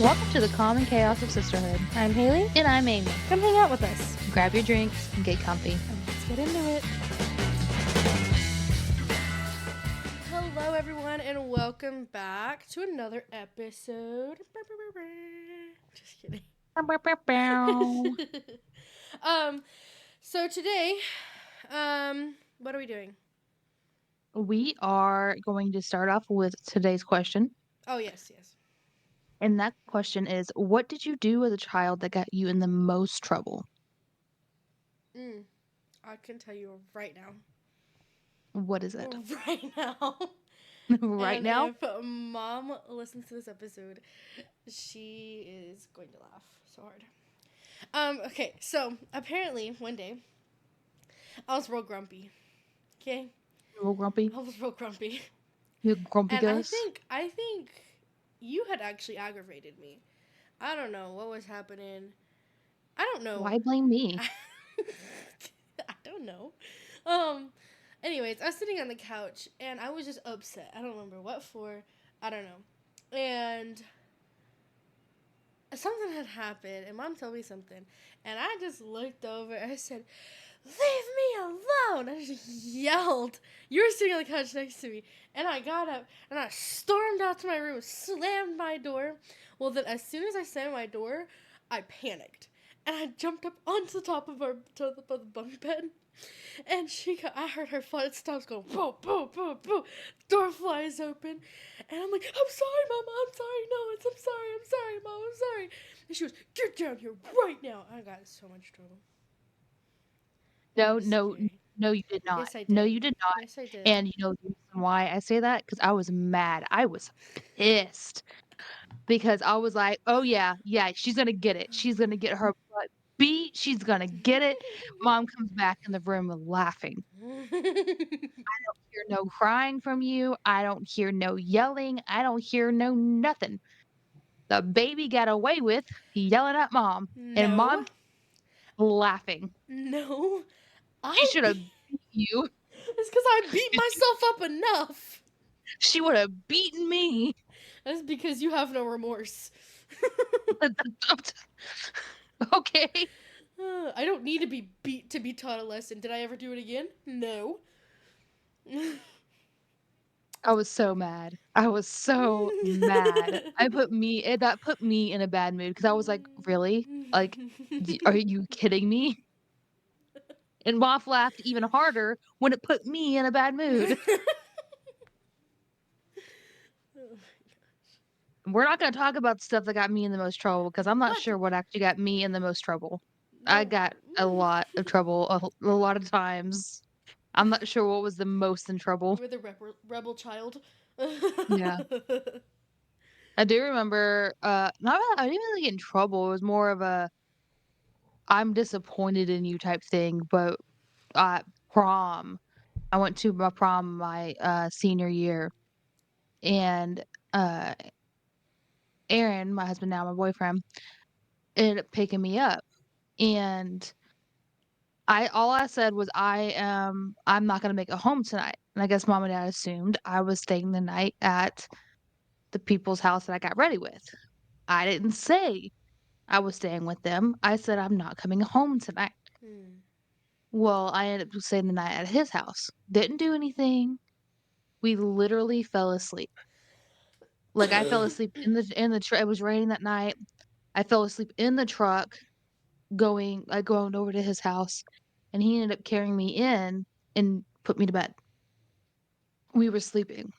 Welcome to the common chaos of sisterhood. I'm Haley. And I'm Amy. Come hang out with us. Grab your drinks and get comfy. And let's get into it. Hello, everyone, and welcome back to another episode. Just kidding. So today, what are we doing? We are going to start off with today's question. Oh, yes. And that question is, what did you do as a child that got you in the most trouble? I can tell you right now. What is it? Right now. Right And now? if Mom listens to this episode, she is going to laugh so hard. Okay, so apparently one day I was real grumpy. Okay? You little grumpy? I was real grumpy. You grumpy And I ghost? think you had actually aggravated me. I don't know what was happening. I don't know. Why blame me? I don't know. Um Anyways, I was sitting on the couch and I was just upset. I don't remember what for. I don't know. And something had happened and Mom told me something. And I just looked over and I said, "Leave me alone!" I just yelled. You were sitting on the couch next to me. And I got up and I stormed out to my room, slammed my door. Well, then as soon as I slammed my door, I panicked. And I jumped up onto the top of the bunk bed. And I heard her footsteps go, boom, boom, boom, boom. Door flies open. And I'm like, "I'm sorry, Mama, I'm sorry. No, I'm sorry, Mom, I'm sorry." And she goes, "Get down here right now." I got in so much trouble. It No, was no, scary. no, you did not. Yes, I No, did. you did not. Yes, I did. And you know the reason why I say that? Because I was mad. I was pissed. Because I was like, "Oh, yeah, she's gonna get it. She's gonna get her butt beat. She's gonna get it." Mom comes back in the room laughing. Hear no crying from you. I don't hear no yelling. I don't hear no nothing. The baby got away with yelling at mom, and No, mom laughing. no. She I should have beat. beat you. It's because I beat myself up enough. She would have beaten me. That's because you have no remorse. Okay. I don't need to be beat to be taught a lesson. Did I ever do it again? No. I was so mad. I was so mad. That put me in a bad mood because I was like, "Really? Like, are you kidding me?" And Moth laughed even harder when it put me in a bad mood. We're not gonna talk about the stuff that got me in the most trouble because I'm not What? sure what actually got me in the most trouble. I No. got a lot of trouble a lot of times. I'm not sure what was the most in trouble. You were the rebel child. Yeah. I do remember, not really I didn't really get in trouble, it was more of a, "I'm disappointed in you" type thing, but at prom, I went to my prom my, senior year, and, uh, Aaron, my husband now, my boyfriend, ended up picking me up, and all I said was, I'm not gonna make it home tonight." And I guess mom and dad assumed I was staying the night at the people's house that I got ready with. I didn't say I was staying with them. I said, "I'm not coming home tonight." Hmm. Well, I ended up staying the night at his house. Didn't do anything. We literally fell asleep. Like, I fell asleep in the it was raining that night. I fell asleep in the truck going over to his house, and he ended up carrying me in and put me to bed. We were sleeping.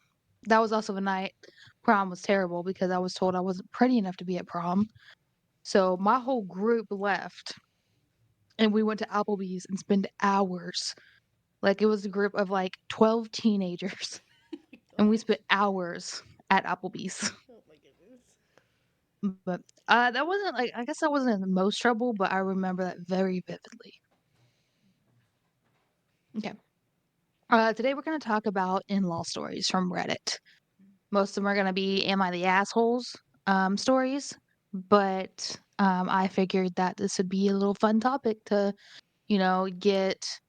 That was also a night prom was terrible because I was told I wasn't pretty enough to be at prom. So my whole group left, and we went to Applebee's and spent hours. Like, it was a group of, like, 12 teenagers, Oh my and we gosh. spent hours at Applebee's. Oh my goodness. But, that wasn't, like I guess I wasn't in the most trouble, but I remember that very vividly. Okay. Today we're gonna talk about in-law stories from Reddit. Most of them are gonna be "Am I the assholes?" Stories, but, I figured that this would be a little fun topic to, get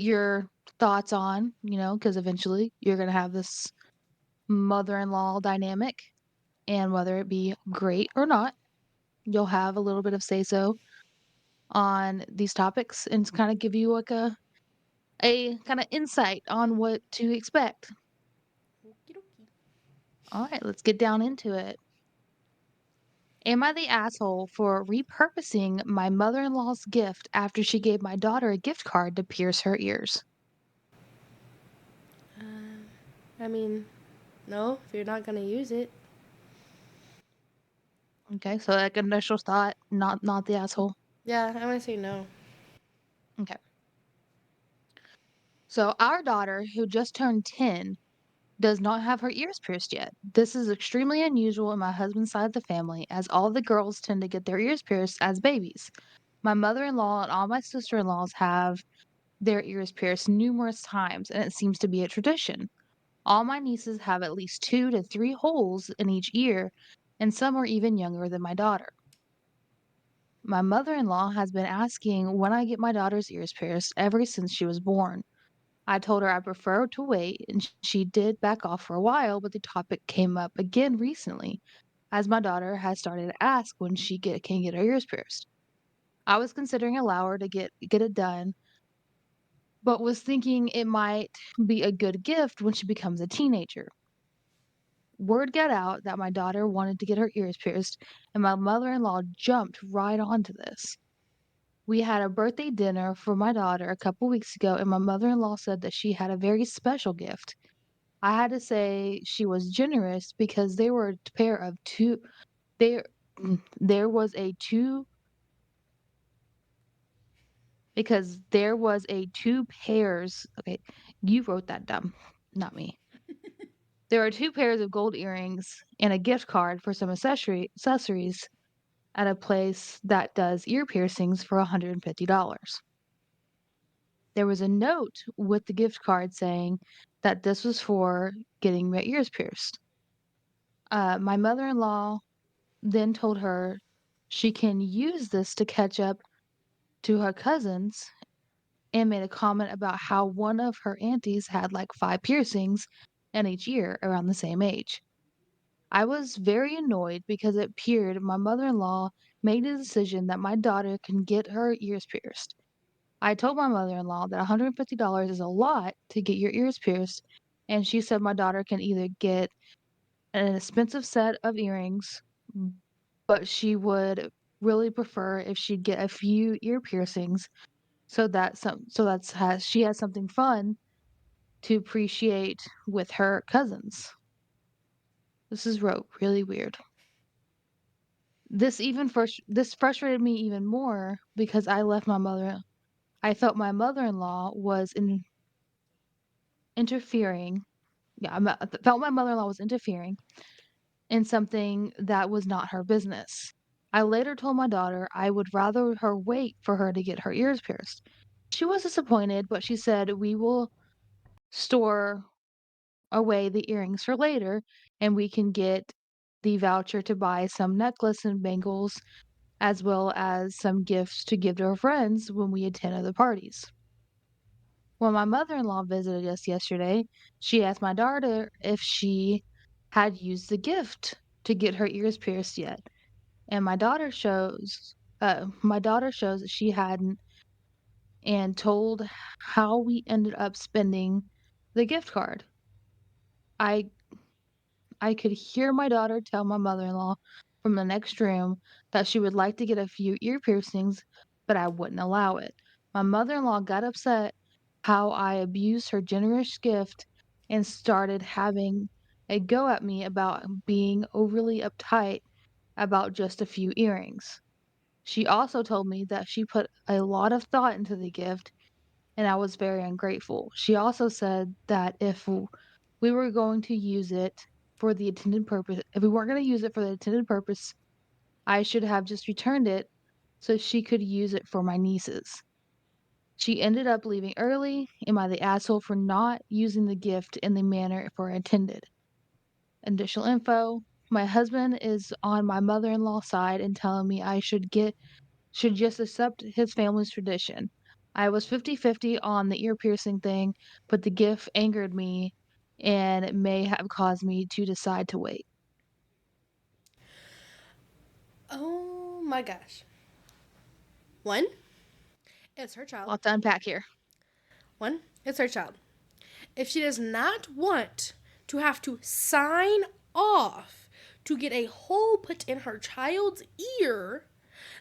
your thoughts on, because eventually you're gonna have this mother-in-law dynamic, and whether it be great or not, you'll have a little bit of say so on these topics and kind of give you like a kind of insight on what to expect. Okie dokie. All right, let's get down into it. Am I the asshole for repurposing my mother in law's gift after she gave my daughter a gift card to pierce her ears? I mean, no, if you're not gonna use it. Okay, so like initial thought, not the asshole. Yeah, I'm gonna say no. Okay. So our daughter, who just turned 10, does not have her ears pierced yet. This is extremely unusual in my husband's side of the family, as all the girls tend to get their ears pierced as babies. My mother in law and all my sister in laws have their ears pierced numerous times, and it seems to be a tradition. All my nieces have at least 2 to 3 holes in each ear, and some are even younger than my daughter. My mother in law has been asking when I get my daughter's ears pierced ever since she was born. I told her I prefer to wait, and she did back off for a while, but the topic came up again recently, as my daughter has started to ask when can get her ears pierced. I was considering allow her to get it done, but was thinking it might be a good gift when she becomes a teenager. Word got out that my daughter wanted to get her ears pierced, and my mother-in-law jumped right onto this. We had a birthday dinner for my daughter a couple weeks ago, and my mother-in-law said that she had a very special gift. I had to say she was generous because they were a pair of 2 there there was a 2 because there was a 2 pairs okay, you wrote that down, not me. There are 2 pairs of gold earrings and a gift card for some accessories at a place that does ear piercings for $150. There was a note with the gift card saying that this was for getting my ears pierced. My mother-in-law then told her she can use this to catch up to her cousins and made a comment about how one of her aunties had like 5 piercings in each ear around the same age. I was very annoyed because it appeared my mother in law made a decision that my daughter can get her ears pierced. I told my mother in law that $150 is a lot to get your ears pierced, and she said my daughter can either get an expensive set of earrings, but she would really prefer if she'd get a few ear piercings so that's has she has something fun to appreciate with her cousins. This is really weird. This frustrated me even more because I felt my mother-in-law was interfering. Yeah, I felt my mother-in-law was interfering in something that was not her business. I later told my daughter I would rather her wait for her to get her ears pierced. She was disappointed, but she said we will store away the earrings for later and we can get the voucher to buy some necklace and bangles as well as some gifts to give to her friends when we attend other parties. When my mother-in-law visited us yesterday, she asked my daughter if she had used the gift to get her ears pierced yet, and my daughter shows that she hadn't and told how we ended up spending the gift card. I I could hear my daughter tell my mother-in-law from the next room that she would like to get a few ear piercings, but I wouldn't allow it. My mother-in-law got upset how I abused her generous gift and started having a go at me about being overly uptight about just a few earrings. She also told me that she put a lot of thought into the gift and I was very ungrateful. She also said that we were going to use it for the intended purpose, if we weren't going to use it for the intended purpose, I should have just returned it so she could use it for my nieces. She ended up leaving early. Am I the asshole for not using the gift in the manner for intended? Additional info. My husband is on my mother-in-law's side and telling me should just accept his family's tradition. I was 50-50 on the ear piercing thing, but the gift angered me and it may have caused me to decide to wait. Oh my gosh. One, it's her child. Lots to unpack here. One, it's her child. If she does not want to have to sign off to get a hole put in her child's ear,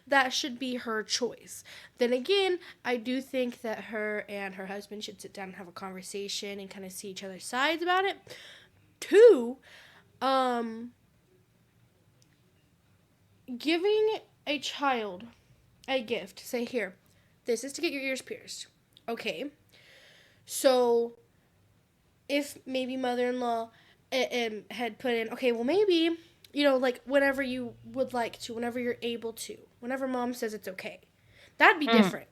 that should be her choice. Then again, I do think that her and her husband should sit down and have a conversation and kind of see each other's sides about it. Two, um, giving a child a gift, say, here, this is to get your ears pierced. Okay. So if maybe mother-in-law had put in, okay, well, maybe, like whenever you would like to, whenever you're able to, whenever mom says it's okay, that'd be Mm. different.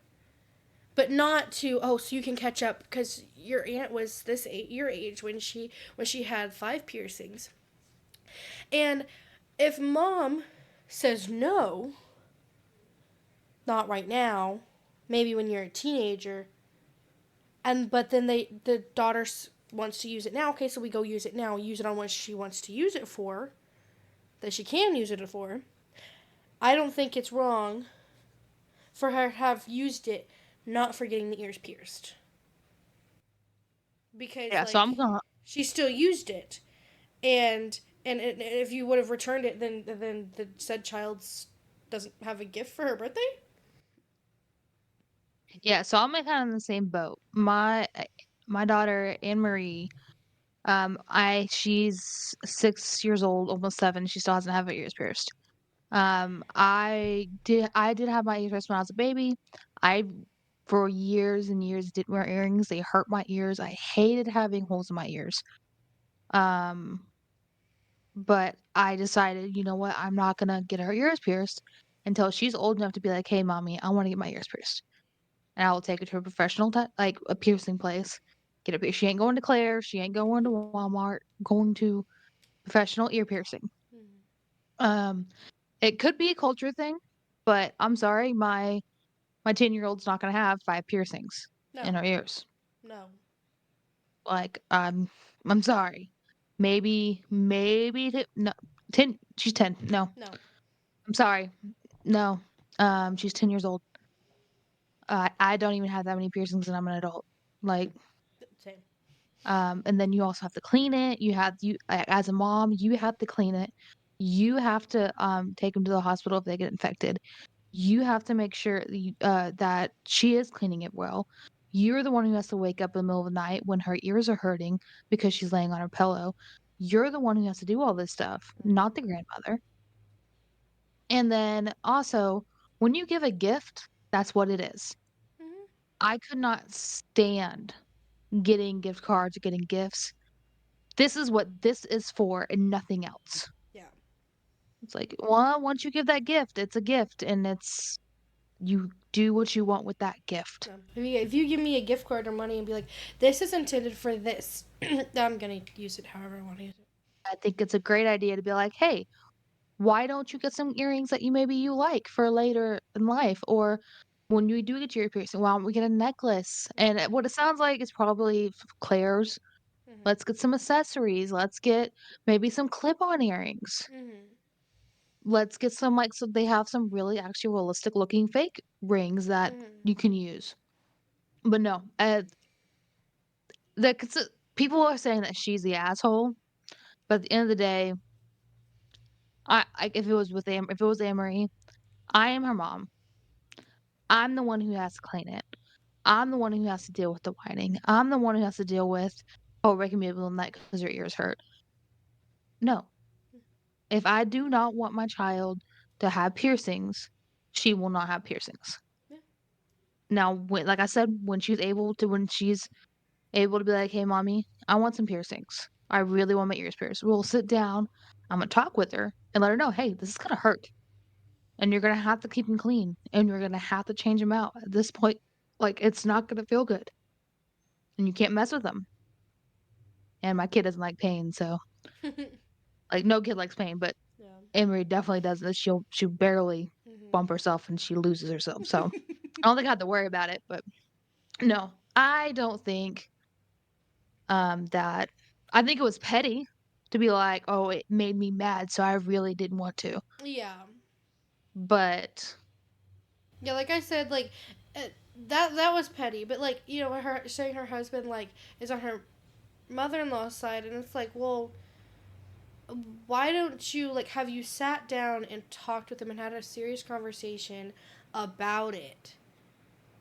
But not to, oh, so you can catch up because your aunt was your age when she had 5 piercings. And if mom says no, not right now, maybe when you're a teenager, and but then the daughter wants to use it now. Okay, so we go use it now. Use it on what she wants to use it for, that she can use it for. I don't think it's wrong for her to have used it, not for getting the ears pierced, because Yeah, so I'm like gonna she still used it, and if you would have returned it, then the said child doesn't have a gift for her birthday. yeah, so I'm kind of in the same boat. My daughter Anne Marie, I she's 6 years old, almost 7. She still doesn't have her ears pierced. I did have my ears pierced when I was a baby. I for years and years didn't wear earrings. They hurt my ears. I hated having holes in my ears. Um, but I decided, you know what? I'm not gonna get her ears pierced until she's old enough to be like, "Hey, mommy, I want to get my ears pierced." And I will take her to a professional, like a piercing place. Get a piercing. She ain't going to Claire's. She ain't going to Walmart. Going to professional ear piercing. Mm-hmm. Um, it could be a culture thing, but I'm sorry, my 10-year-old's not gonna have 5 piercings in No, her ears. no, Like, I'm sorry. Maybe no, 10 she's 10. No, no. I'm sorry. No. She's 10 years old. I don't even have that many piercings and I'm an adult. Like, Same. and then you also have to clean it. As a mom, you have to clean it. You have to take them to the hospital if they get infected. You have to make sure that she is cleaning it well. You're the one who has to wake up in the middle of the night when her ears are hurting because she's laying on her pillow. You're the one who has to do all this stuff, not the grandmother. And then also, when you give a gift, that's what it is. Mm-hmm. I could not stand getting gift cards, getting gifts. This is what this is for and nothing else. Yeah. It's like, well, once you give that gift, it's a gift and you do what you want with that gift. No. If you give me a gift card or money and be like, this is intended for this, I'm gonna use it however I want to use it. I think it's a great idea to be like, "Hey, why don't you get some earrings that you like for later in life?" Or when you do get your piercing, "Why don't we get a necklace?" And what it sounds like is probably Claire's. Mm-hmm. Let's get some accessories. Let's get maybe some clip-on earrings. Mm-hmm. Let's get some, like, so they have some really actually realistic looking fake rings that Mm-hmm. you can use. But no, the cons people are saying that she's the asshole, but at the end of the day, if it was Anne-Marie, I am her mom. I'm the one who has to clean it. I'm the one who has to deal with the whining. I'm the one who has to deal with, "Oh, waking me up in the middle of the night because your ears hurt." No. If I do not want my child to have piercings, she will not have piercings. Yeah. Now, like I said, when she's able to be like, "Hey, mommy, I want some piercings. I really want my ears pierced." We'll sit down. I'm gonna talk with her and let her know, "Hey, this is gonna hurt, and you're gonna have to keep them clean, and you're gonna have to change them out. At this point, like, it's not gonna feel good, and you can't mess with them." And my kid doesn't like pain, so like, no kid likes pain, but Yeah. Emery definitely doesn't. She'll barely bump Mm-hmm. herself and she loses herself, so I don't think I have to worry about it, but no, I don't think, that I think it was petty to be like, "Oh, it made me mad, so I really didn't want to." Yeah. But Yeah, like I said, like uh, that was petty, but like her saying her husband like is on her mother-in-law's side, and it's like, well, why don't you like have you sat down and talked with him and had a serious conversation about it,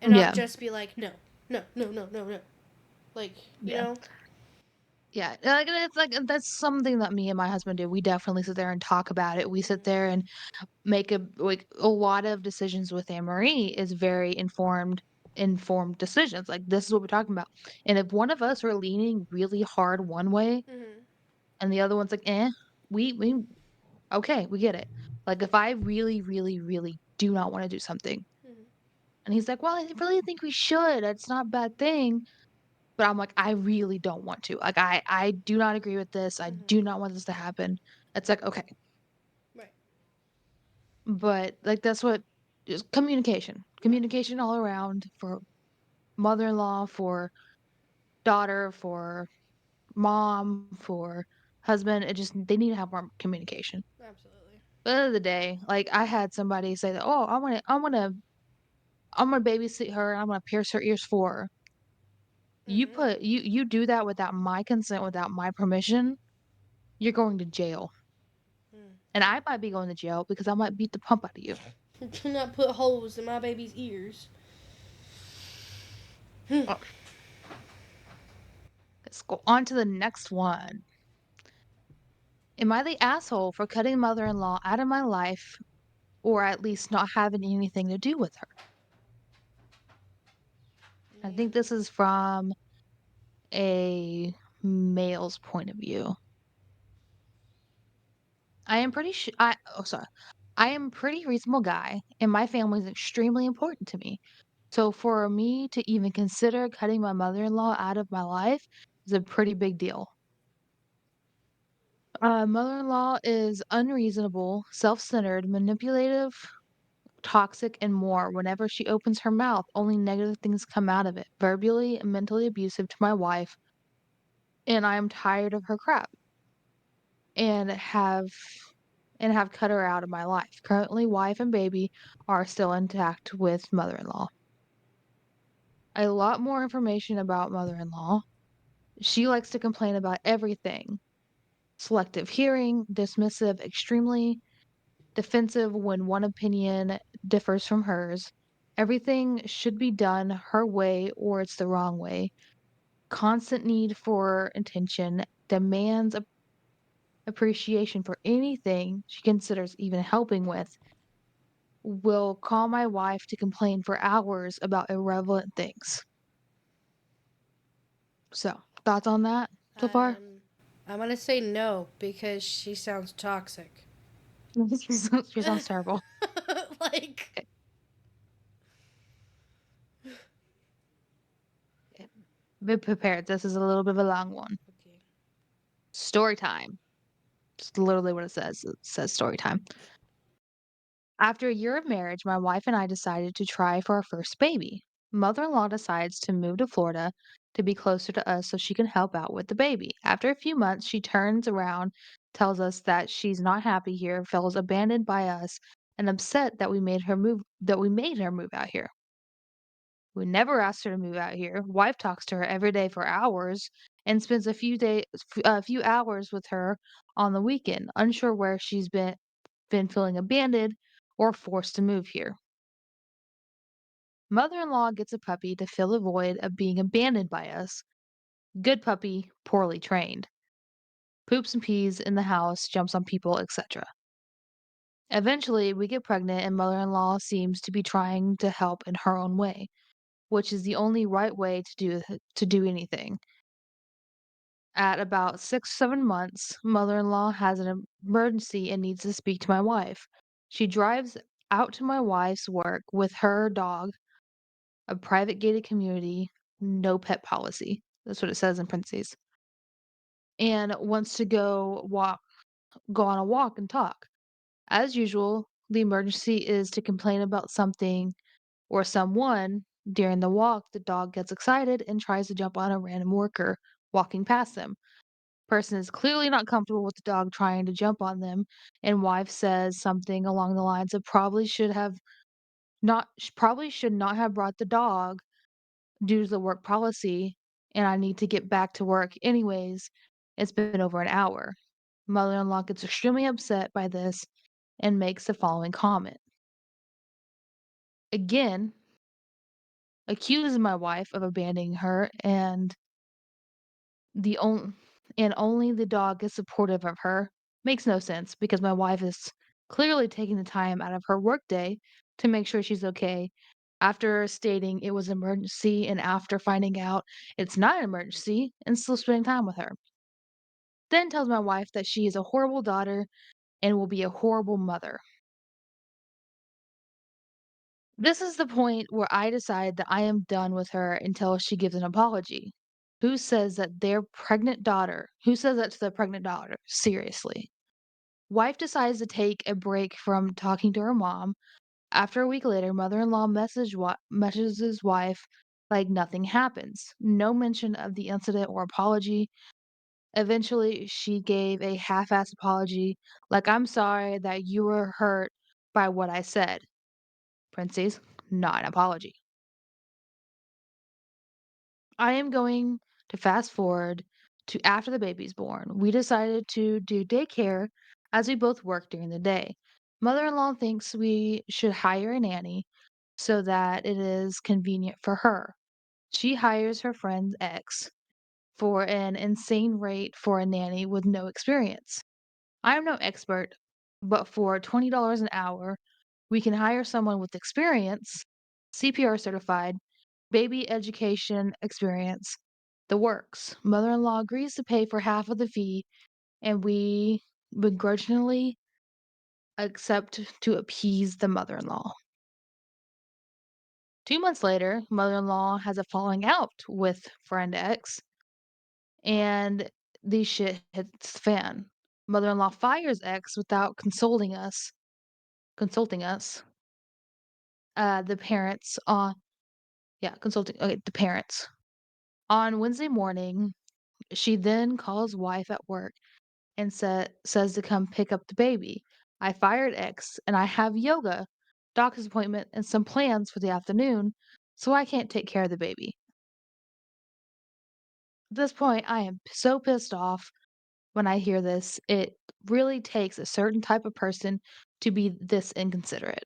and not yeah, just be like, no, no, no, no, no, no, like yeah. Yeah, like, and it's like that's something that me and my husband do. We definitely sit there and talk about it. We sit Mm-hmm. there and make a lot of decisions with Anne Marie is very informed decisions. Like this is what we're talking about. And if one of us are leaning really hard one way Mm-hmm. and the other one's like, eh, we okay, we get it. Like if I really, really, really do not want to do something Mm-hmm. and he's like, well, I really think we should. It's not a bad thing. But I'm like, "I really don't want to." Like, I do not agree with this. I Mm-hmm. do not want this to happen. It's like, okay. Right. But, like, that's what just communication. Right. Communication all around for mother-in-law, for daughter, for mom, for husband. It just they need to have more communication. Absolutely. But at the end of the day, like, I had somebody say that, "Oh, I'm gonna babysit her. I'm gonna pierce her ears for her." Mm-hmm. You do that without my consent, without my permission, you're going to jail. And I might be going to jail because I might beat the pump out of you. Do not put holes in my baby's ears. Oh, let's go on to the next one. Am I the asshole for cutting mother-in-law out of my life or at least not having anything to do with her? I think Man. this is from a male's point of view. Sorry. I am a pretty reasonable guy and my family is extremely important to me. So for me to even consider cutting my mother-in-law out of my life is a pretty big deal. Mother-in-law is unreasonable, self-centered, manipulative, toxic, and more. Whenever she opens her mouth, only negative things come out of it. Verbally and mentally abusive to my wife, and I am tired of her crap and have cut her out of my life. Currently, wife and baby are still intact with mother-in-law. A lot more information about mother-in-law. She likes to complain about everything. Selective hearing, dismissive, extremely defensive when one opinion differs from hers. Everything should be done her way or it's the wrong way. Constant need for attention, demands appreciation for anything she considers even helping with. Will call my wife to complain for hours about irrelevant things. So, thoughts on that so far? Um, I'm gonna say no because she sounds toxic. She sounds terrible. Like, Okay, okay. Be prepared. This is a little bit of a long one. okay. Story time. Just literally what it says. It says story time. After a year of marriage, my wife and I decided to try for our first baby. Mother in law decides to move to Florida to be closer to us so she can help out with the baby. After a few months, she turns around, tells us that she's not happy here, feels abandoned by us, and upset that we made her move out here. We never asked her to move out here. Wife talks to her every day for hours and spends a few hours with her on the weekend, unsure where she's been feeling abandoned or forced to move here. Mother-in-law gets a puppy to fill the void of being abandoned by us. Good puppy, poorly trained. Poops and pees in the house, jumps on people, etc. Eventually, we get pregnant and mother-in-law seems to be trying to help in her own way, which is the only right way to do anything. At about 6, 7 months, mother-in-law has an emergency and needs to speak to my wife. She drives out to my wife's work with her dog, a private gated community, no pet policy. That's what it says in parentheses. And wants to go on a walk and talk. As usual, the emergency is to complain about something or someone. During the walk, the dog gets excited and tries to jump on a random worker walking past them. Person is clearly not comfortable with the dog trying to jump on them, and wife says something along the lines of probably should not have brought the dog due to the work policy, and I need to get back to work anyways. It's been over an hour. Mother-in-law gets extremely upset by this and makes the following comment. Again, accuses my wife of abandoning her the on and only the dog is supportive of her. Makes no sense because my wife is clearly taking the time out of her workday to make sure she's okay after stating it was an emergency and after finding out it's not an emergency and still spending time with her. Then tells my wife that she is a horrible daughter and will be a horrible mother. This is the point where I decide that I am done with her until she gives an apology. Who says that to their pregnant daughter? Seriously. Wife decides to take a break from talking to her mom. After a week later, mother-in-law messages wife like nothing happens. No mention of the incident or apology. Eventually, she gave a half-assed apology, like I'm sorry that you were hurt by what I said. Parentheses, not an apology. I am going to fast forward to after the baby's born. We decided to do daycare as we both work during the day. Mother in law thinks we should hire a nanny so that it is convenient for her. She hires her friend's ex for an insane rate for a nanny with no experience. I am no expert, but for $20 an hour, we can hire someone with experience, CPR certified, baby education experience, the works. Mother in law agrees to pay for half of the fee, and we begrudgingly accept to appease the mother in law. 2 months later, mother in law has a falling out with friend X, and the shit hits the fan. Mother in law fires X without consulting us, the parents the parents. On Wednesday morning, she then calls wife at work and says to come pick up the baby. I fired X and I have yoga, doctor's appointment, and some plans for the afternoon, so I can't take care of the baby. At this point, I am so pissed off when I hear this. It really takes a certain type of person to be this inconsiderate.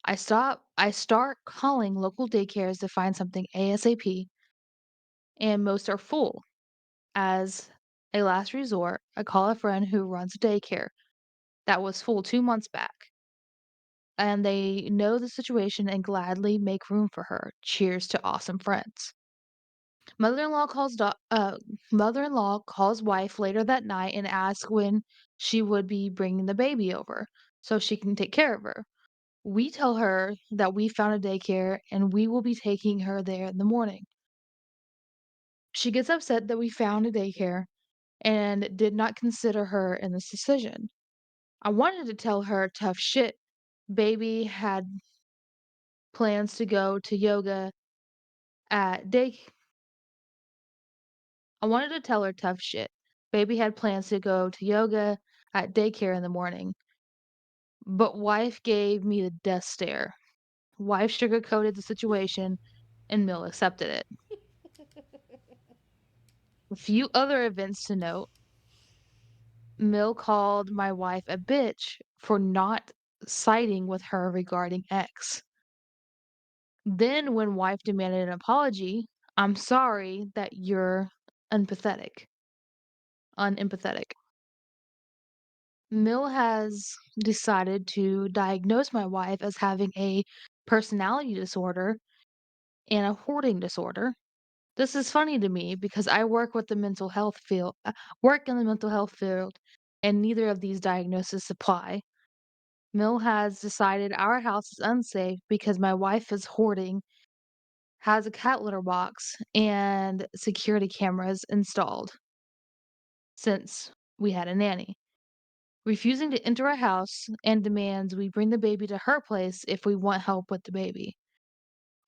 I start calling local daycares to find something ASAP, and most are full. As a last resort, I call a friend who runs a daycare that was full 2 months back, and they know the situation and gladly make room for her. Cheers to awesome friends. Mother-in-law calls do Mother-in-law calls wife later that night and asks when she would be bringing the baby over so she can take care of her. We tell her that we found a daycare and we will be taking her there in the morning. She gets upset that we found a daycare and did not consider her in this decision. I wanted to tell her tough shit. Baby had plans to go to yoga at day I wanted to tell her tough shit. Baby had plans to go to yoga at daycare in the morning, but wife gave me the death stare. Wife sugarcoated the situation and Mill accepted it. A few other events to note. Mill called my wife a bitch for not siding with her regarding X. Then, when wife demanded an apology, I'm sorry that you're empathetic, unempathetic. Mill has decided to diagnose my wife as having a personality disorder and a hoarding disorder. This is funny to me because I work in the mental health field, and neither of these diagnoses apply. Mill has decided our house is unsafe because my wife is hoarding, has a cat litter box, and security cameras installed since we had a nanny. Refusing to enter our house and demands we bring the baby to her place if we want help with the baby.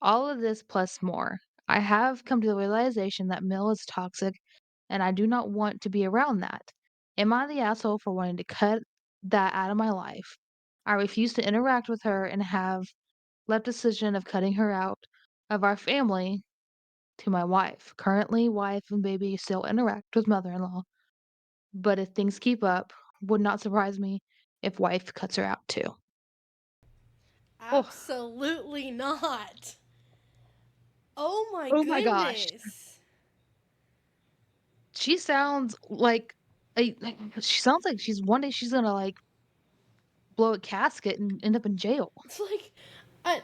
All of this plus more. I have come to the realization that Mill is toxic and I do not want to be around that. Am I the asshole for wanting to cut that out of my life? I refuse to interact with her and have left decision of cutting her out of our family to my wife. Currently, wife and baby still interact with mother-in-law, but if things keep up, would not surprise me if wife cuts her out too. Oh, Absolutely not. Oh my oh my gosh. goodness. She sounds like she sounds like she's one day she's gonna, like, blow a casket and end up in jail. It's like, I,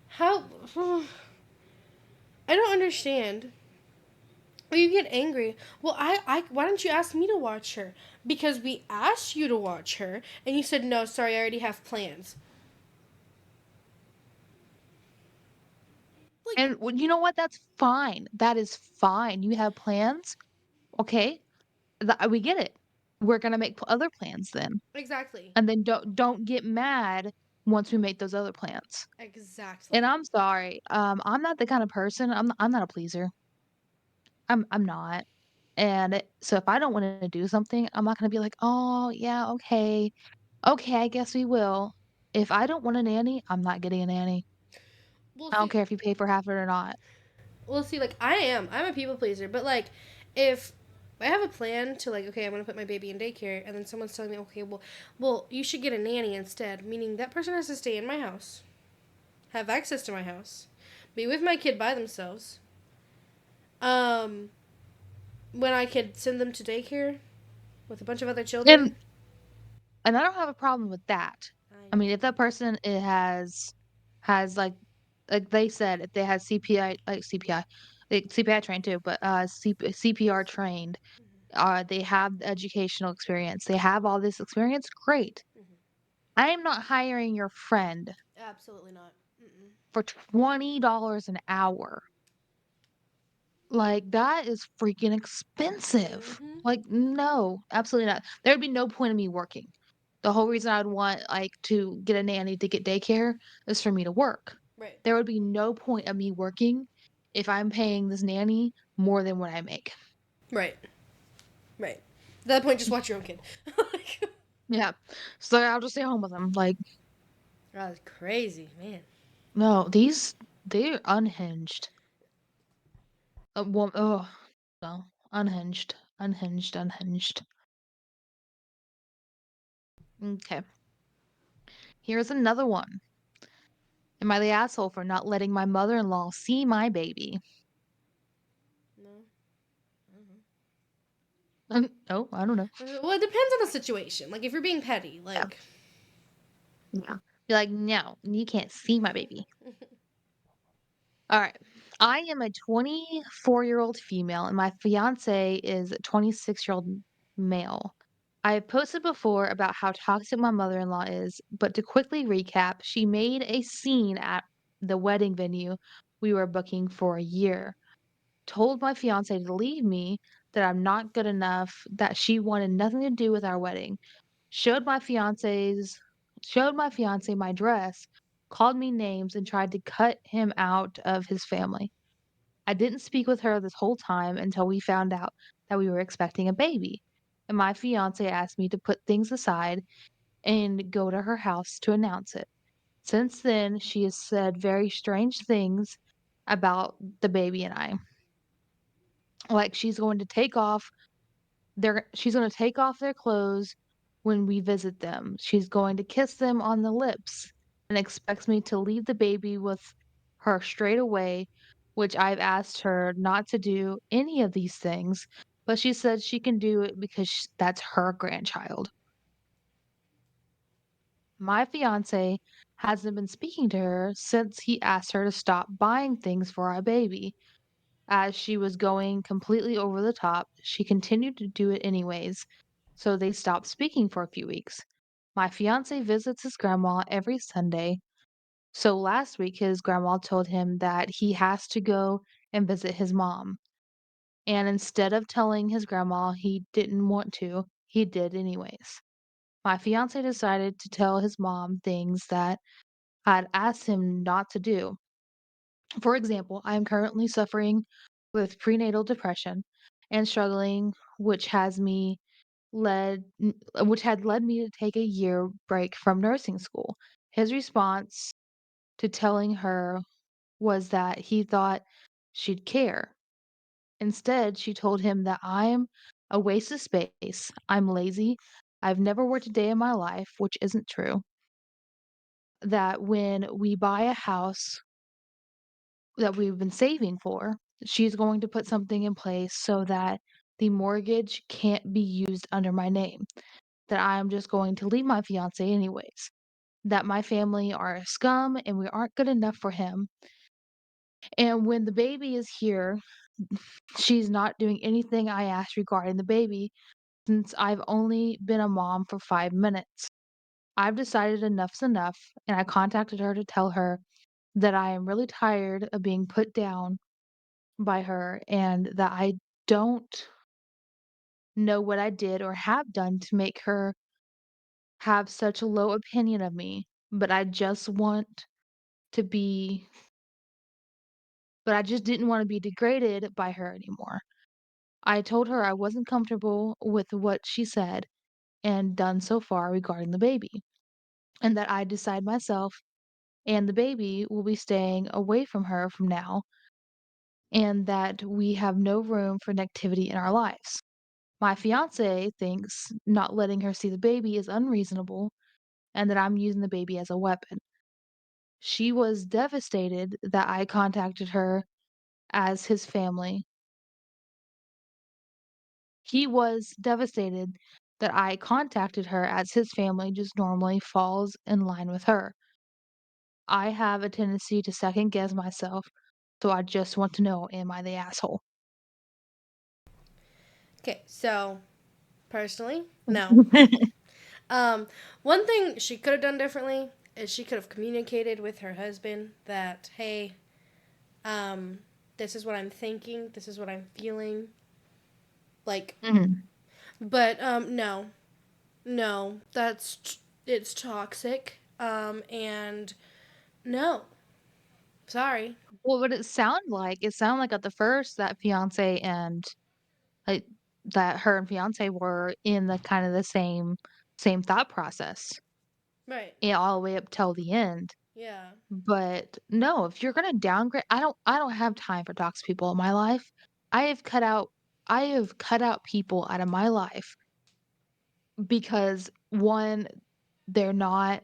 how? I don't understand. Or you get angry. Well, why don't you ask me to watch her? Because we asked you to watch her, and you said no. Sorry, I already have plans. Like, And you know what? That's fine. That is fine. You have plans, okay, we get it. We're gonna make other plans then, exactly, and then don't get mad once we make those other plans. And exactly. I'm sorry, I'm not the kind of person I'm not a pleaser. I'm not. And so if I don't wanna do something, I'm not gonna be like, "Oh, yeah, okay. Okay, I guess we will." If I don't want a nanny, I'm not getting a nanny. We'll I don't see. care if you pay for half it or not. We'll see. Like, I'm a people pleaser, but like, if I have a plan to like, okay, I'm gonna put my baby in daycare, and then someone's telling me, okay, well, you should get a nanny instead. Meaning that person has to stay in my house, have access to my house, be with my kid by themselves. Um, when I could send them to daycare with a bunch of other children. And and I don't have a problem with that. I I mean, if know. that person has, like they said, if they had CPI like, CPI trained too, but, CPR trained, they have educational experience, they have all this experience, great. Mm-hmm. I am not hiring your friend Absolutely not. Mm-mm. for $20 an hour. Like, that is freaking expensive. Mm-hmm. Like, no, absolutely not. There'd be no point in me working. The whole reason I'd want, like, to get a nanny to get daycare is for me to work. Right. There would be no point of me working if I'm paying this nanny more than what I make. Right. Right. At that point, just watch your own kid. Like, Yeah. So I'll just stay home with them. Like, that's crazy, man. no, they're unhinged. Oh, no. Unhinged. Unhinged, unhinged. Okay. Here's another one. Am I the asshole for not letting my mother-in-law see my baby? No. Uh-huh. Oh, I don't know. Well, it depends on the situation. Like, if you're being petty, Yeah, like, yeah. You're like, "No, you can't see my baby." Alright. I am a 24-year-old female, and my fiancé is a 26-year-old male. I have posted before about how toxic my mother-in-law is, but to quickly recap, she made a scene at the wedding venue we were booking for a year. Told my fiancé to leave me, that I'm not good enough, that she wanted nothing to do with our wedding. Showed my fiance's showed my fiancé my dress, called me names, and tried to cut him out of his family. I didn't speak with her this whole time until we found out that we were expecting a baby, and my fiancé asked me to put things aside and go to her house to announce it. Since then, she has said very strange things about the baby and I. Like she's gonna take off their clothes when we visit them. She's going to kiss them on the lips and expects me to leave the baby with her straight away, which I've asked her not to do any of these things, but she said she can do it because that's her grandchild. My fiance hasn't been speaking to her since he asked her to stop buying things for our baby. As she was going completely over the top, she continued to do it anyways, so they stopped speaking for a few weeks. My fiance visits his grandma every Sunday, so last week his grandma told him that he has to go and visit his mom. And instead of telling his grandma he didn't want to, he did anyways. My fiance decided to tell his mom things that I'd asked him not to do. For example, I am currently suffering with prenatal depression, and struggling, led which had led me to take a year break from nursing school. His response to telling her was that he thought she'd care. Instead, she told him that I'm a waste of space, I'm lazy, I've never worked a day in my life, which isn't true, that when we buy a house that we've been saving for, she's going to put something in place so that the mortgage can't be used under my name, that I'm just going to leave my fiance anyways, that my family are a scum and we aren't good enough for him. And when the baby is here, she's not doing anything I asked regarding the baby since I've only been a mom for 5 minutes. I've decided enough's enough, and I contacted her to tell her that I am really tired of being put down by her and that I don't know what I did or have done to make her have such a low opinion of me, but to be I just didn't want to be degraded by her anymore. I told her I wasn't comfortable with what she said and done so far regarding the baby, and that I decide myself and the baby will be staying away from her from now, and that we have no room for negativity in our lives. My fiance thinks not letting her see the baby is unreasonable and that I'm using the baby as a weapon. She was devastated that I contacted her as his family. He was devastated that I contacted her as his family just normally falls in line with her. I have a tendency to second guess myself, so I just want to know, am I the asshole? Okay, so personally, no. Um, One thing she could have done differently is she could have communicated with her husband that, hey, um, this is what I'm thinking, this is what I'm feeling. Like, Mhm. but no, no, it's toxic. And no, sorry. What would it sound like? It sounded like at the first that fiance and like that her and fiance were in the kind of the same thought process, Right. and all the way up till the end. Yeah. But no, if you're gonna downgrade, I don't have time for toxic people in my life. I have cut out I have cut out people out of my life because one, they're not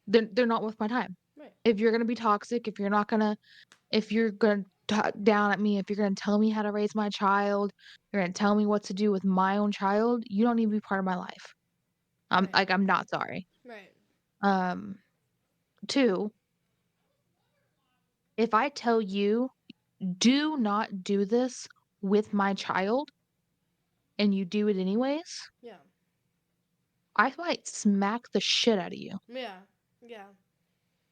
they're not worth my time. Right. If you're gonna be toxic, if you're gonna talk down at me, if you're gonna tell me how to raise my child, you're gonna tell me what to do with my own child, you don't need to be part of my life. Right. I'm not sorry. Right. Um, 2, if I tell you, "Do not do this with my child," and you do it anyways, Yeah. I might smack the shit out of you. Yeah. Yeah.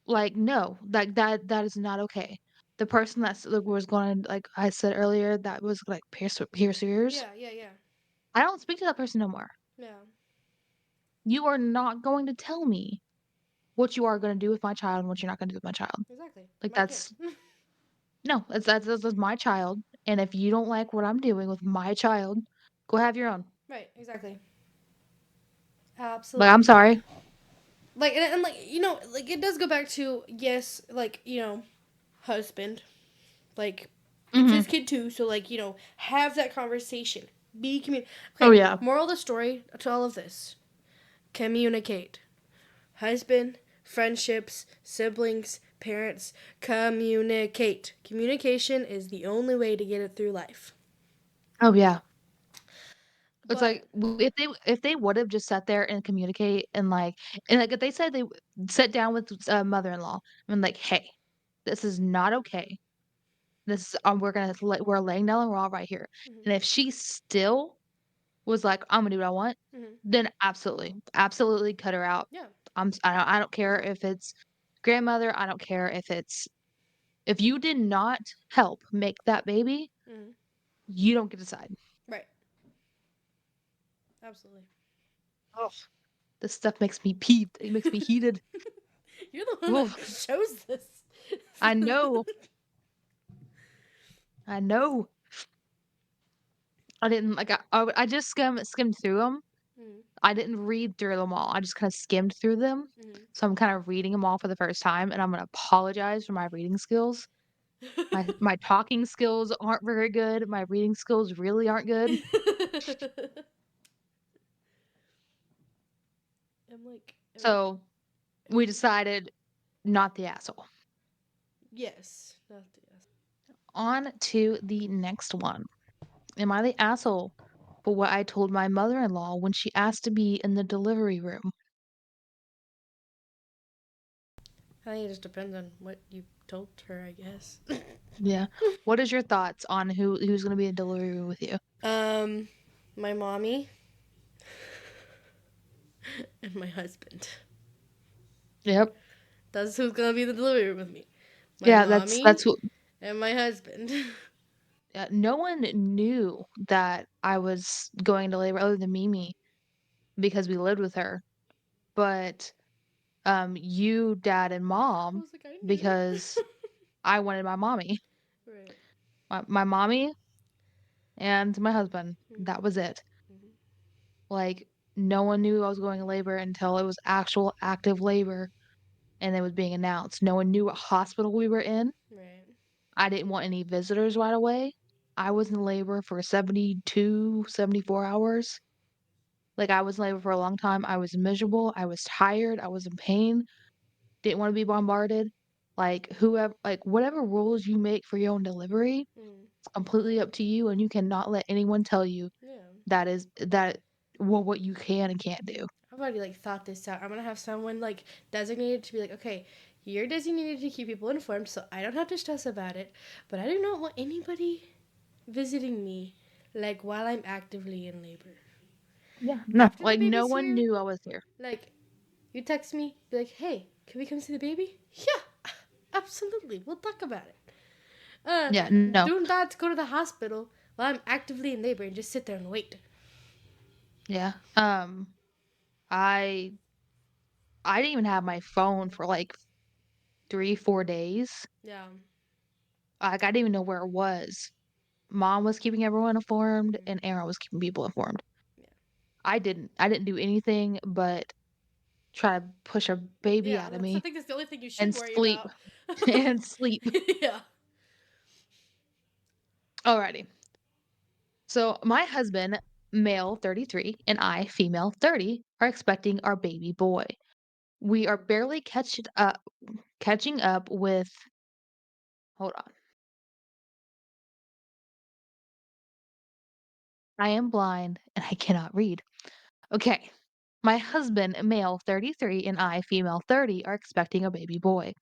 Like, no, that is not okay. The person that's like, was going like I said earlier, that was like pierce ears. Yeah. Yeah. Yeah. I don't speak to that person no more. Yeah. You are not going to tell me what you are gonna do with my child and what you're not gonna do with my child. Exactly. Like, My kid. that's no, that's my child, and if you don't like what I'm doing with my child, go have your own. Right. Exactly. Like, I'm Absolutely. sorry. Like and like like it does go back to yes, like husband, like it's his Mhm. kid too. So like have that conversation. Oh, Okay. yeah. Moral of the story to all of this: communicate. Husband, friendships, siblings, parents, communicate. Communication is the only way to get it through life. Oh, yeah. It's like, But if they would've just sat there and communicate and, like, if they said they sit down with mother-in-law and like, "Hey, this is not okay. This we're laying down the law right here." mhm, And if she still was like, "Imma do what I want," mhm, then absolutely, absolutely cut her out. yeah, I don't care if it's grandmother, I don't care if you did not help make that baby, mhm, you don't get to decide. right, absolutely. Ugh, this stuff makes me peeved, it makes me heated. You're the one Oof, that chose this. I know, I know. I didn't like, I just skimmed through them. Mm, I didn't read through them all, I just kinda skimmed through them, mm. so I'm kind of reading them all for the first time, and I'm gonna apologize for my reading skills. My talking skills aren't very good, my reading skills really aren't good. I'm like, So, we decided not the asshole. yes, not the yes. On to the next one. Am I the asshole for what I told my mother-in-law when she asked to be in the delivery room? I think it just depends on what you told her, I guess. Yeah. What is your thoughts on who's gonna be in the delivery room with you? um, my mommy and my husband. Yep. That's who's gonna be in the delivery room with me. My Yeah, that's mommy who and my husband. no one knew that I was going to labor other than Mimi because we lived with her, but, you, dad, and I mom was like, I knew. because I wanted my mommy. Right. My mommy and my husband, Mm-hmm. that was it. Mm-hmm. Like, no one knew I was going to labor until it was actual active labor and it was being announced. No one knew what hospital we were in. Right. I didn't want any visitors right away. I was in labor for 72, 74 hours. Like, I was in labor for a long time. I was miserable. I was tired. I was in pain. Didn't wanna be bombarded. Like, whoever like, whatever rules you make for your own delivery, Mm. it's completely up to you, and you cannot let anyone tell you Yeah. that what you can and can't do. I've already like thought this out. I'm gonna have someone like designated to be like, okay, you're designated to keep people informed, so I don't have to stress about it. But I do not want anybody visiting me like while I'm actively in labor. Yeah. No, After the like, no baby's one here, knew I was here. like you text me, be like, hey, can we come see the baby? Yeah, absolutely. We'll talk about it. Uh, Yeah, no. do not go to the hospital while I'm actively in labor and just sit there and wait. Yeah. I I didn't even have my phone for, like, 3, 4 days. Yeah. Like, I didn't even know where it was. Mom was keeping everyone informed, Mm-hmm. and Aaron was keeping people informed. Yeah. I didn't do anything but try to push a baby Yeah, out of that's I me think that's the only thing you should and worry sleep, about. and sleep. Yeah. Alrighty. So my husband, male 33, and I, female 30, are expecting our baby boy. We are barely catching up with hold on. I am blind and I cannot read. Okay. My husband, male 33, and I, female 30, are expecting a baby boy.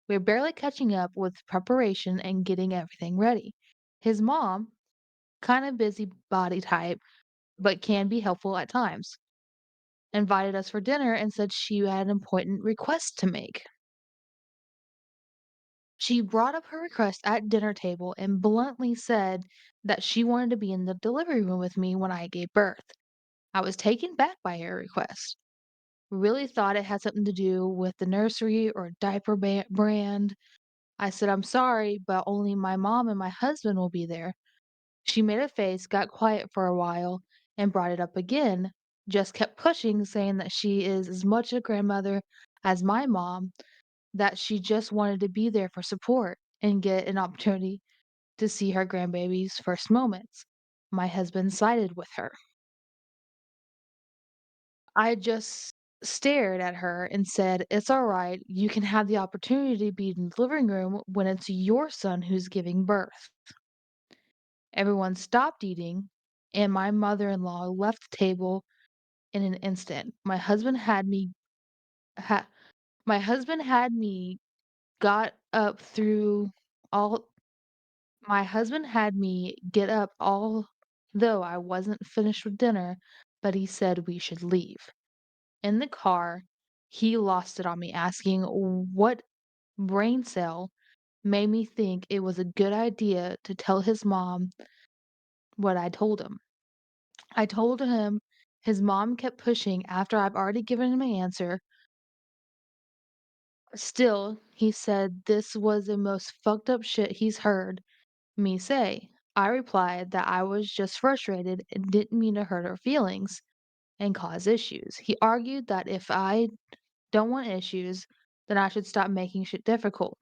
We're barely catching up with preparation and getting everything ready. His mom, kind of busy body type, but can be helpful at times, invited us for dinner and said she had an important request to make. She brought up her request at dinner table and bluntly said that she wanted to be in the delivery room with me when I gave birth. I was taken back by her request. Really thought it had something to do with the nursery or diaper brand. I said, I'm sorry, but only my mom and my husband will be there. She made a face, got quiet for a while, and brought it up again. Just kept pushing, saying that she is as much a grandmother as my mom, that she just wanted to be there for support and get an opportunity to see her grandbaby's first moments. My husband sided with her. I just stared at her and said, it's all right. You can have the opportunity to be in the living room when it's your son who's giving birth. Everyone stopped eating, and my mother in law left the table in an instant. Ha- my husband had me got up through all my husband had me get up although I wasn't finished with dinner, but he said we should leave. In the car, he lost it on me asking what brain cell made me think it was a good idea to tell his mom what I told him. I told him his mom kept pushing after I've already given him an answer. Still, he said this was the most fucked up shit he's heard me say. I replied that I was just frustrated and didn't mean to hurt her feelings and cause issues. He argued that if I don't want issues, then I should stop making shit difficult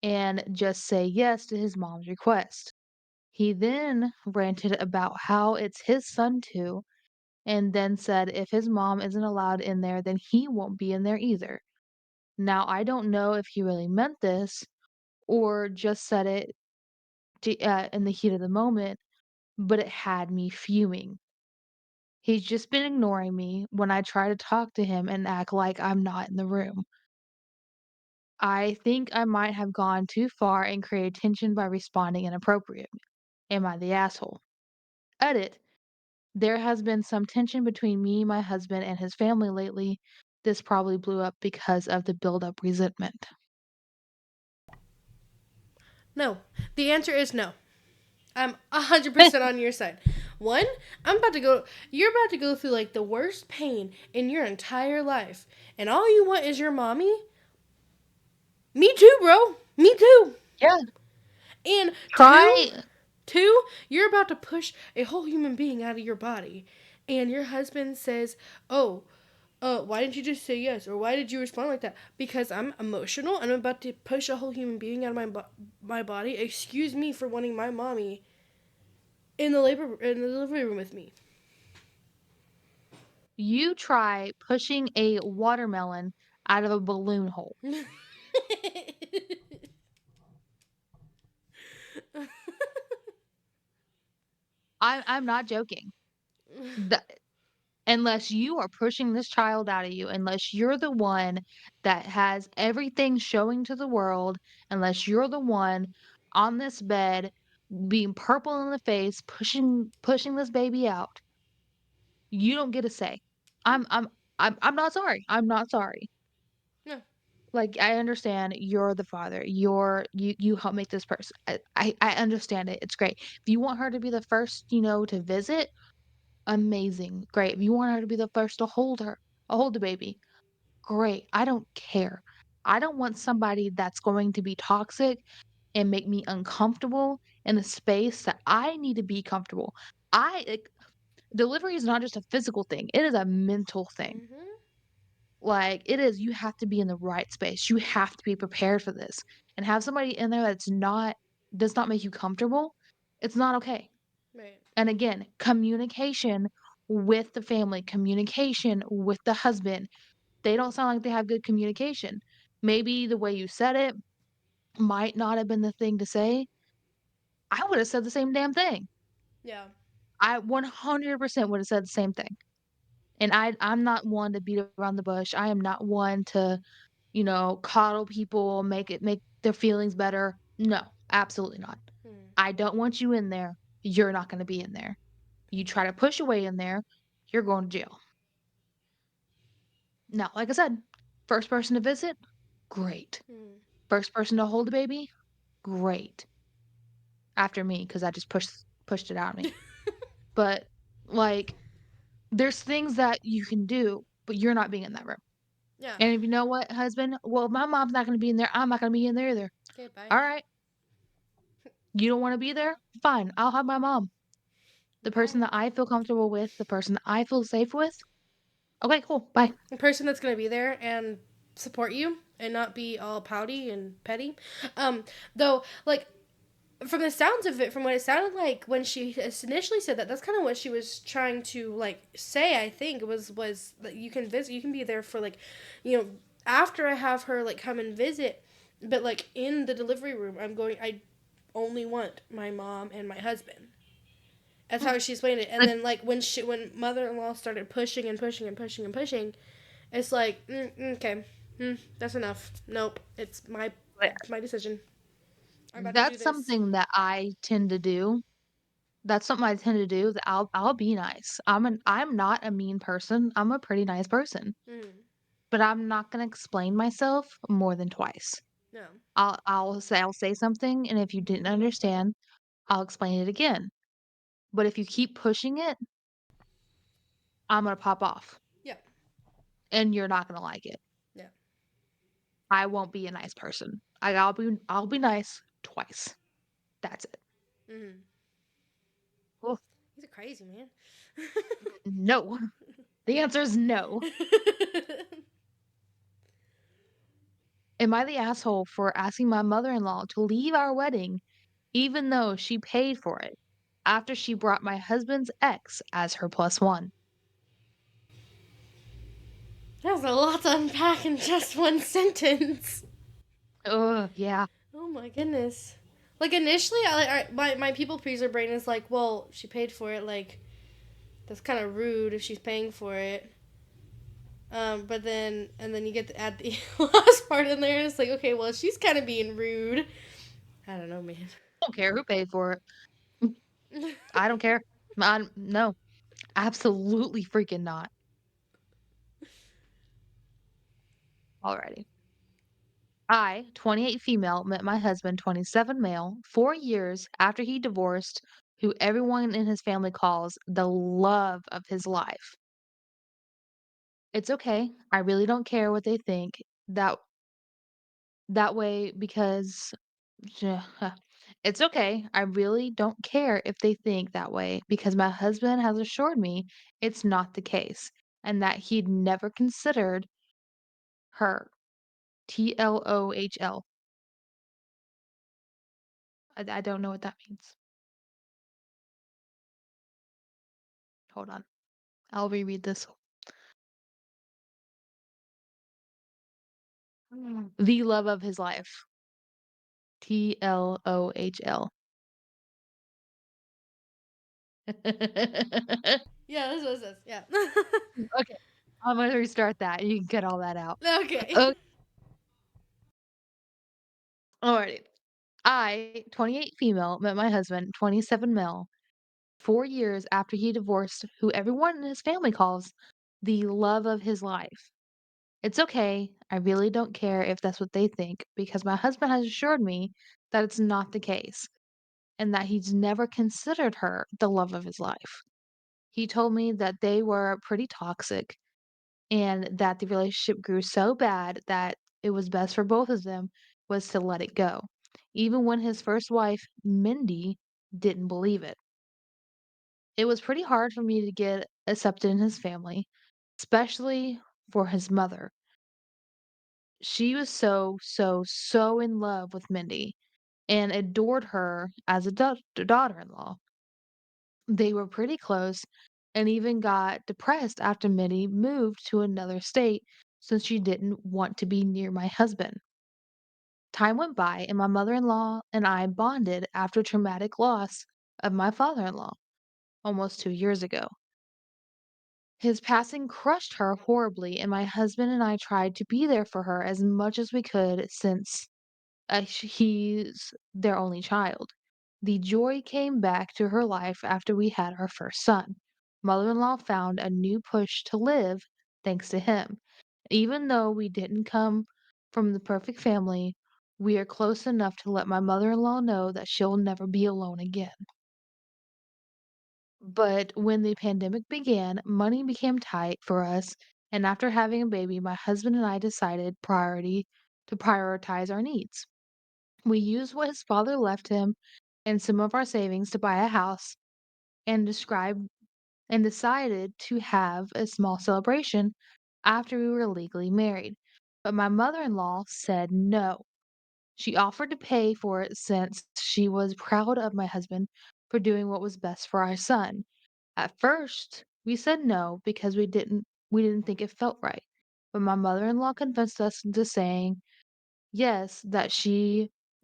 and just say yes to his mom's request. He then ranted about how it's his son too, and then said if his mom isn't allowed in there, then he won't be in there either. Now, I don't know if he really meant this or just said it in the heat of the moment, but it had me fuming. He's just been ignoring me when I try to talk to him and act like I'm not in the room. I think I might have gone too far and created tension by responding inappropriately. Am I the asshole? Edit. There has been some tension between me, my husband, and his family lately. This probably blew up because of the build up resentment. No. The answer is no. I'm 100% on your side. One, you're about to go through like the worst pain in your entire life. And all you want is your mommy? Me too, bro. Me too. Yeah, And two, try. two, you're about to push a whole human being out of your body. And your husband says, oh, why didn't you just say yes? Or why did you respond like that? Because I'm emotional and I'm about to push a whole human being out of my body. Excuse me for wanting my mommy in the delivery room with me. You try pushing a watermelon out of a balloon hole. I'm not joking. The Unless you are pushing this child out of you, unless you're the one that has everything showing to the world, unless you're the one on this bed being purple in the face, pushing this baby out, you don't get a say. I'm I'm I'm not sorry. I'm not sorry. No. Like, I understand you're the father. You help make this person. I understand it. It's great. If you want her to be the first, to visit, amazing. Great. If you want her to be the first to hold the baby, great. I don't care. I don't want somebody that's going to be toxic and make me uncomfortable in a space that I need to be comfortable. Delivery is not just a physical thing. It is a mental thing. Mhm. Like, it is you have to be in the right space. You have to be prepared for this. And have somebody in there does not make you comfortable, it's not okay. Right. And again, communication with the family, communication with the husband. They don't sound like they have good communication. Maybe the way you said it might not have been the thing to say. I would have said the same damn thing. Yeah. I 100% would have said the same thing. And I'm not one to beat around the bush. I am not one to, coddle people, make their feelings better. No, absolutely not. Hmm. I don't want you in there. You're not gonna be in there. You try to push away in there, you're going to jail. Now, like I said, first person to visit, great. Hmm. First person to hold the baby, great. After me, because I just pushed it out of me. But, like, there's things that you can do, but you're not being in that room. Yeah. And if you know what, husband? Well, if my mom's not gonna be in there, I'm not gonna be in there either. Okay, bye. Alright, you don't wanna be there? Fine, I'll have my mom. The person Bye. that I feel comfortable with, the person that I feel safe with. Okay, cool, bye. The person that's gonna be there and support you and not be all pouty and petty. Though, like, from the sounds of it, from what it sounded like when she initially said that, that's kind of what she was trying to like say. I think was that you can visit, you can be there for like, after I have her like come and visit, but like in the delivery room, I only want my mom and my husband. That's Mm, how she explained it. And like, then like when mother in law started pushing and pushing and pushing and pushing, it's like okay, that's enough. Nope, it's my decision. I'm about to do that's this. something that I tend to do. That's something I tend to do, that I'll be nice. I'm not a mean person, I'm a pretty nice person, Mm, but I'm not gonna explain myself more than twice. no. I'll say something, and if you didn't understand, I'll explain it again. But if you keep pushing it, I'm gonna pop off, Yeah. and you're not gonna like it. Yeah. I won't be a nice person. I'll be nice twice. That's it. Mm-hmm. Well, He's a crazy man. no. The answer is no. Am I the asshole for asking my mother-in-law to leave our wedding even though she paid for it after she brought my husband's ex as her plus one? That's a lot to unpack in just one sentence. Ugh, yeah. Oh my goodness. Like initially, my people pleaser brain is like, well, she paid for it. Like that's kind of rude if she's paying for it. But then and then you get to add the last part in there. And it's like, okay, well, she's kind of being rude. I don't know, man. I don't care who paid for it. I don't care. No, absolutely freaking not. Alrighty. I, 28 female, met my husband, 27 male, 4 years after he divorced who everyone in his family calls the love of his life. It's okay. I really don't care what they think. That that way because it's okay. I really don't care if they think that way because my husband has assured me it's not the case and that he'd never considered her. TLOHL. I don't know what that means. Hold on. I'll reread this. The love of his life. TLOHL. Yeah, that's what it says. Yeah. Okay. I'm gonna restart that. You can cut all that out. Okay. Okay. Alrighty. I, 28 female, met my husband, 27 male, 4 years after he divorced who everyone in his family calls the love of his life. It's okay. I really don't care if that's what they think because my husband has assured me that it's not the case and that he's never considered her the love of his life. He told me that they were pretty toxic and that the relationship grew so bad that it was best for both of them was to let it go. Even when his first wife, Mindy, didn't believe it. It was pretty hard for me to get accepted in his family, especially for his mother. She was so, so, so in love with Mindy and adored her as a daughter-in-law. They were pretty close and even got depressed after Minnie moved to another state since she didn't want to be near my husband. Time went by and my mother-in-law and I bonded after traumatic loss of my father-in-law almost 2 years ago. His passing crushed her horribly and my husband and I tried to be there for her as much as we could since he's their only child. The joy came back to her life after we had our first son. Mother in law found a new push to live thanks to him. Even though we didn't come from the perfect family, we are close enough to let my mother in law know that she'll never be alone again. But when the pandemic began, money became tight for us, and after having a baby, my husband and I decided priority to prioritize our needs. We used what his father left him and some of our savings to buy a house and described and decided to have a small celebration after we were legally married. But my mother-in-law said no. She offered to pay for it since she was proud of my husband for doing what was best for our son. At first, we said no because we didn't think it felt right. But my mother-in-law convinced us into saying yes, that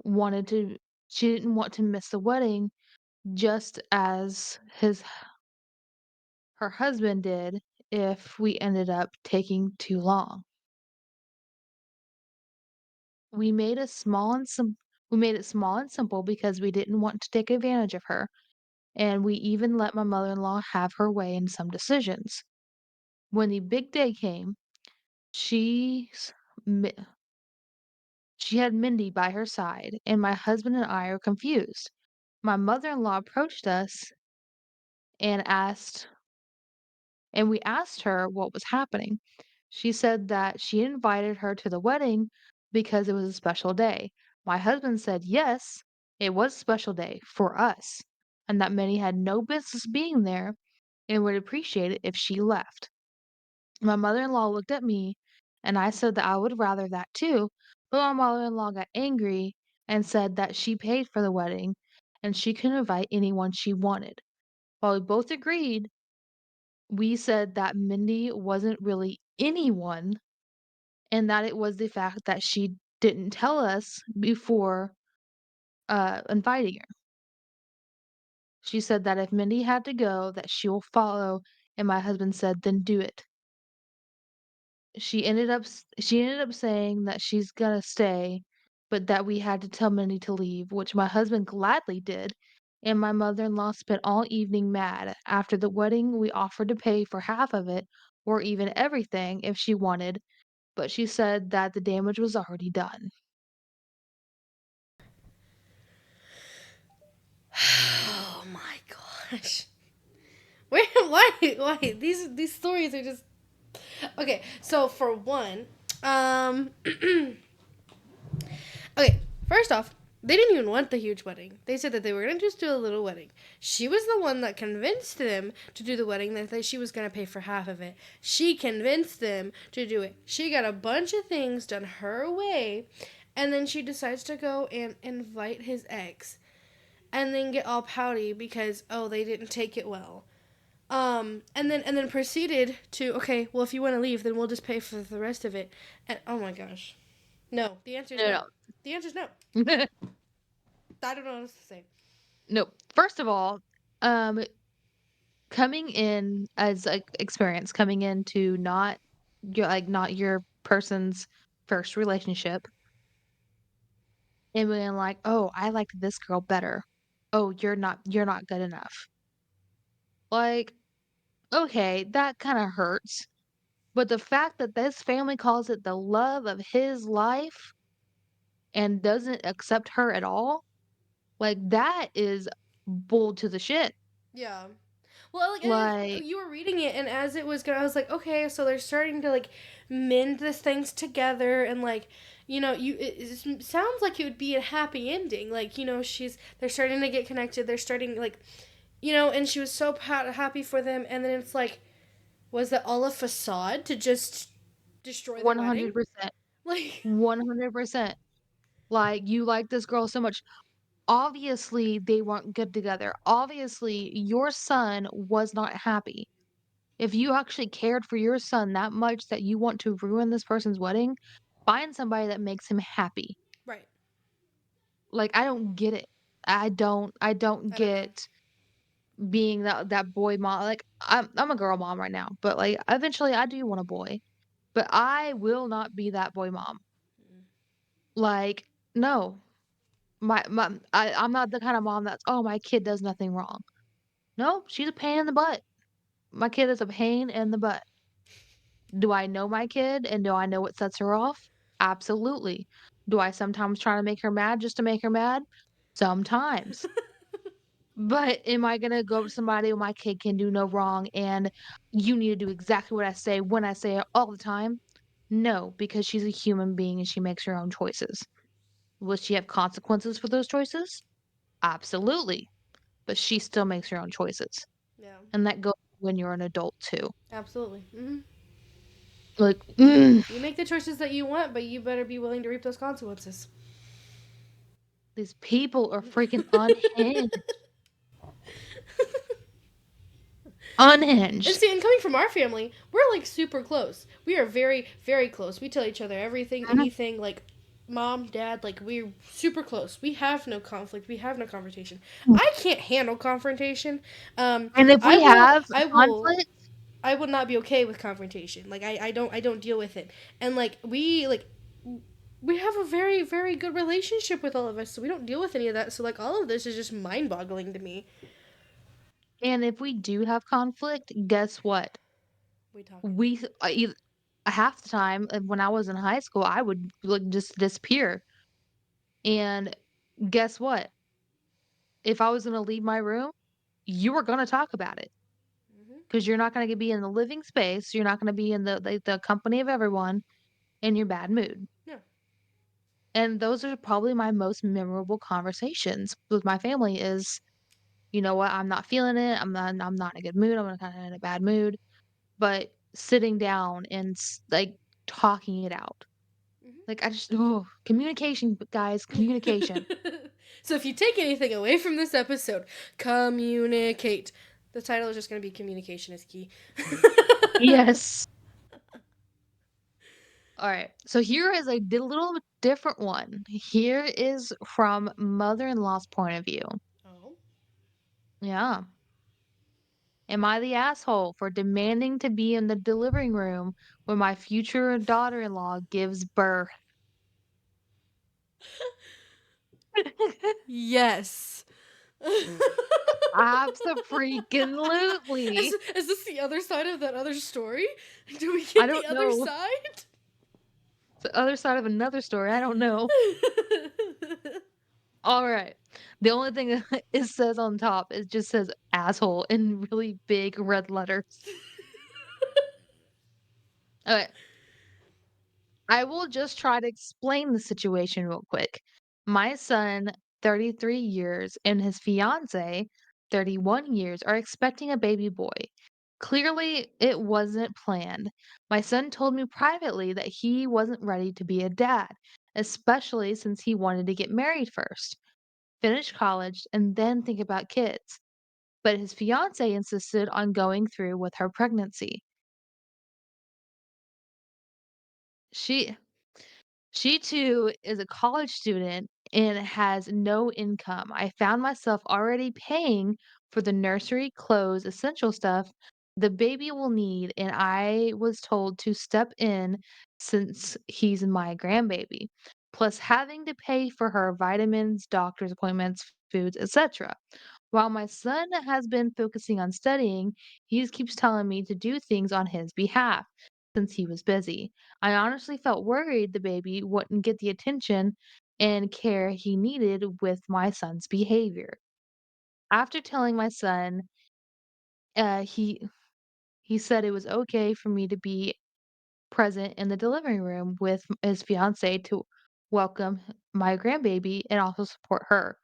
wanted to she didn't want to miss the wedding just as her husband did if we ended up taking too long. We made a small and sim- we made it small and simple because we didn't want to take advantage of her, and we even let my mother-in-law have her way in some decisions. When the big day came, she's mi- she had Mindy by her side, and my husband and I are confused. My mother-in-law approached us and we asked her what was happening. She said that she invited her to the wedding because it was a special day. My husband said yes, It was a special day for us, and that Minnie had no business being there and would appreciate it if she left. My mother-in-law looked at me, and I said that I would rather that too, but my mother-in-law got angry and said that she paid for the wedding and she could invite anyone she wanted. While we both agreed, we said that Mindy wasn't really anyone and that it was the fact that she didn't tell us before inviting her. She said that if Mindy had to go, that she will follow, and my husband said, "Then do it." She ended up saying that she's gonna stay, but that we had to tell Mindy to leave, which my husband gladly did, and my mother-in-law spent all evening mad. After the wedding, we offered to pay for half of it, or even everything if she wanted, but she said that the damage was already done. Oh my gosh. Wait, why? These stories are just okay. So for one, um, okay. First off, they didn't even want the huge wedding. They said that they were gonna just do a little wedding. She was the one that convinced them to do the wedding. That she was gonna pay for half of it. She convinced them to do it. She got a bunch of things done her way, and then she decides to go and invite his ex, and then get all pouty because oh they didn't take it well. And then proceeded to okay, well if you want to leave, then we'll just pay for the rest of it. And oh my gosh, no. The answer is no. No, The answer is no. no. I don't know what else to say. No. First of all, um, coming in as, like, experience, coming into not your person's first relationship and being like, "Oh, I liked this girl better. Oh, you're not good enough." Like, okay, that kinda hurts, but the fact that this family calls it the love of his life and doesn't accept her at all, like, that is bull to the shit. Yeah. Well, like Like, you were reading it, and as it was going, I was like, okay, so they're starting to like mend this things together, and like, it sounds like it would be a happy ending. Like, they're starting to get connected. They're starting like, and she was so happy for them, and then it's like, was that all a facade to just destroy their wedding? 100%, Like, 100%. Like, you like this girl so much. Obviously, they weren't good together. Obviously, your son was not happy. If you actually cared for your son that much that you want to ruin this person's wedding, find somebody that makes him happy. right. Like, I don't get it. I don't I don't know. get being that boy mom. Like, I'm a girl mom right now, but, like, eventually I do want a boy, but I will not be that boy mom. Like, no. I'm not the kind of mom that's, "Oh, my kid does nothing wrong." No, she's a pain in the butt. My kid is a pain in the butt. Do I know my kid and do I know what sets her off? Absolutely. Do I sometimes try to make her mad just to make her mad? Sometimes. But am I gonna go up to somebody, "My kid can do no wrong, and you need to do exactly what I say when I say it all the time?" No, because she's a human being and she makes her own choices. Will she have consequences for those choices? Absolutely. But she still makes her own choices. Yeah, And that goes when you're an adult too. absolutely. Like, You make the choices that you want, but you better be willing to reap those consequences. these people are freaking unhinged. And Unhinged. see, and coming from our family, we're like super close. We are very, very close. We tell each other everything, Mhm. anything, like mom, dad, like we're super close. We have no conflict. We have no confrontation. I can't handle confrontation. Um, And if I we will, have I a will, conflict I will not be okay with confrontation. Like I don't deal with it. And we have a very, very good relationship with all of us, so we don't deal with any of that. So like all of this is just mind-boggling to me. and if we do have conflict, guess what? We talk. We eith half the time, when I was in high school, I would, like, just disappear, and guess what? If I was gonna leave my room, you were gonna talk about it Hmm. because 'cause you're not gonna be in the living space, you're not gonna be in the company of everyone in your bad mood. Yeah. And those are probably my most memorable conversations with my family is, "You know what? I'm not feeling it. I'm not in a good mood. I'm kinda in a bad mood." But sitting down and like, talking it out. Like, I just communication, guys, communication. So if you take anything away from this episode, communicate. The title is just going to be communication is key. Yes. Alright, so here is a little bit different one. Here is from mother-in-law's point of view. Oh. Yeah. Am I the asshole for demanding to be in the delivery room when my future daughter-in-law gives birth? Yes. Abso-freaking-lutely. Is this the other side of that other story? Do we I get the don't other know. side? The other side of another story, I don't know. Alright. The only thing that it says on top, it just says "asshole" in really big red letters. Okay. I will just try to explain the situation real quick. My son, 33 years, and his fiance, 31 years, are expecting a baby boy. Clearly, it wasn't planned. My son told me privately that he wasn't ready to be a dad, especially since he wanted to get married first, finish college, and then think about kids. But his fiance insisted on going through with her pregnancy. She She too is a college student and has no income. I found myself already paying for the nursery, clothes, essential stuff the baby will need, and I was told to step in since he's my grandbaby, plus having to pay for her vitamins, doctor's appointments, foods, etc. While my son has been focusing on studying, he just keeps telling me to do things on his behalf since he was busy. I honestly felt worried the baby wouldn't get the attention and care he needed with my son's behavior. After telling my son, uh, he he said it was okay for me to be present in the delivery room with his fiance to welcome my grandbaby and also support her.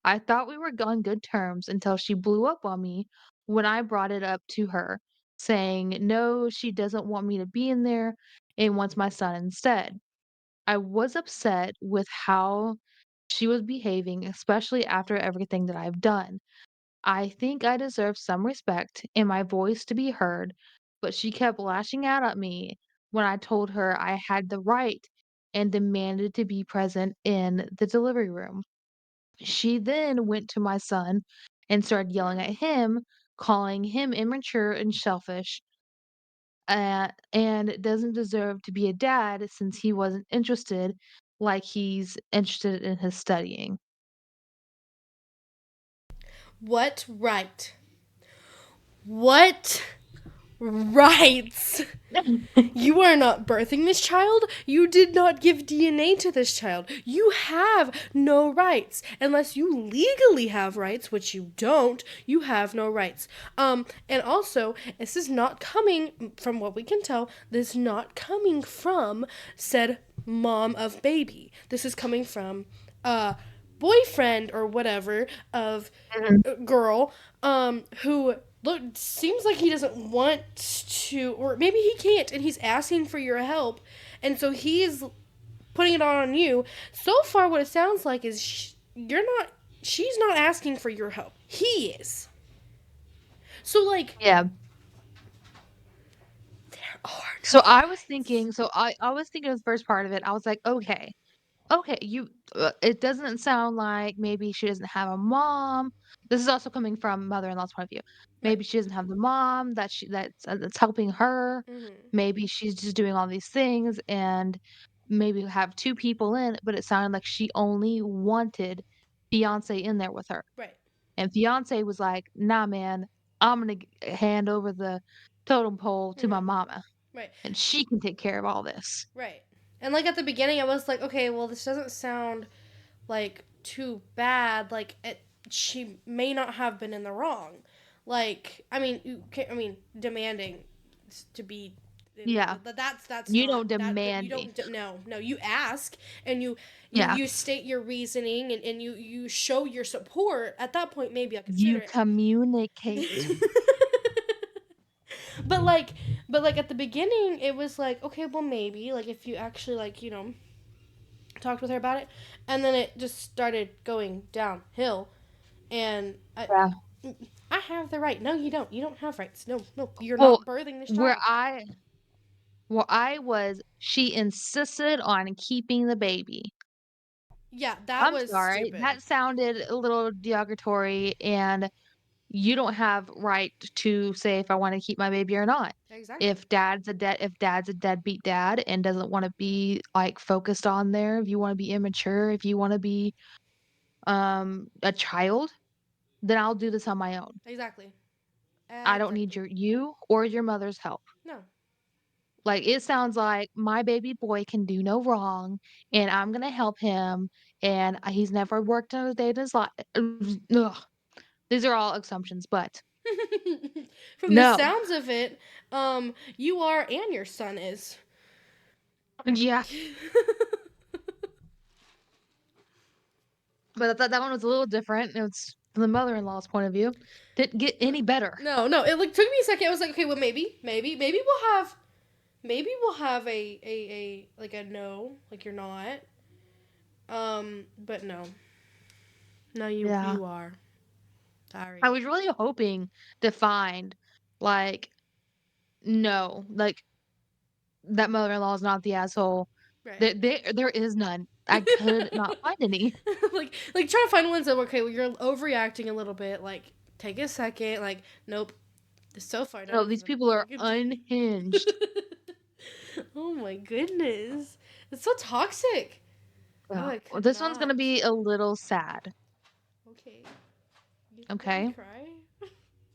I thought we were on good terms until she blew up on me when I brought it up to her, saying no, she doesn't want me to be in there and wants my son instead. I was upset with how she was behaving, especially after everything that I've done. I think I deserve some respect and my voice to be heard, but she kept lashing out at me when I told her I had the right and demanded to be present in the delivery room. She then went to my son and started yelling at him, calling him immature and selfish, and doesn't deserve to be a dad since he wasn't interested like he's interested in his studying. What right? What rights? You are not birthing this child. You did not give DNA to this child. You have no rights. Unless you legally have rights, which you don't, you have no rights. And also, this is not coming, from what we can tell, this is not coming from said mom of baby. This is coming from boyfriend or whatever of Mhm. girl who look seems like he doesn't want to, or maybe he can't and he's asking for your help, and so he's putting it on you. So far what it sounds like is you're not, she's not asking for your help, he is. So like Yeah. there are no rights. I was thinking of the first part of it. I was like, okay, okay, it doesn't sound like maybe she doesn't have a mom. This is also coming from mother-in-law's point of view. Right. Maybe she doesn't have the mom that's helping her. Mm-hmm. Maybe she's just doing all these things and maybe have 2 people in, but it sounded like she only wanted fiance in there with her. Right. And fiance was like, "Nah, man, I'm gonna hand over the totem pole to my Mm-hmm. mama, Right. and she can take care of all this." Right. And like at the beginning I was like, okay, well this doesn't sound like too bad. Like she may not have been in the wrong. Like I mean, you can, I mean, demanding to be Yeah. That's You not don't that you demand me. don't no, you ask, and Yeah. you state your reasoning, and you show your support. At that point, maybe I consider You it. communicate. but like but like at the beginning, it was like, okay, well, maybe, like, if you actually, like, talked with her about it, and then it just started going downhill. And Yeah. I have the right. No, you don't. You don't have rights. No, no, you're Well, not birthing this where child. I where I was, she insisted on keeping the baby. Yeah, that I'm was sorry, stupid. that sounded a little derogatory, and you don't have right to say if I wanna keep my baby or not. Exactly. If dad's a deadbeat dad and doesn't wanna be, like, focused on there, if you wanna be immature, if you wanna be, a child, then I'll do this on my own. Exactly. I don't need Exactly. you or your mother's help. No. Like, it sounds like my baby boy can do no wrong, and I'm gonna help him, and he's never worked a day in his life. Ugh. These are all assumptions, but From the no. sounds of it, you are and your son is. Yeah, but I thought that one was a little different. It's from the mother-in-law's point of view. Didn't get any better. No, no. It like took me a second. I was like, okay, well, maybe we'll have a like a no, like you're not. But no, no, Yeah. you are. I Sorry. was really hoping to find, like, no, like, that mother-in-law is not the asshole. Right. There is none. I could not find any. Like try to find ones that okay, well, you're overreacting a little bit. Like, take a second. Like, nope. So far, none No, of these them. people are Like, unhinged. oh my goodness, it's so toxic. Oh, Yeah. I Well, could this one's not. gonna be a little sad, Okay, you make me okay? cry.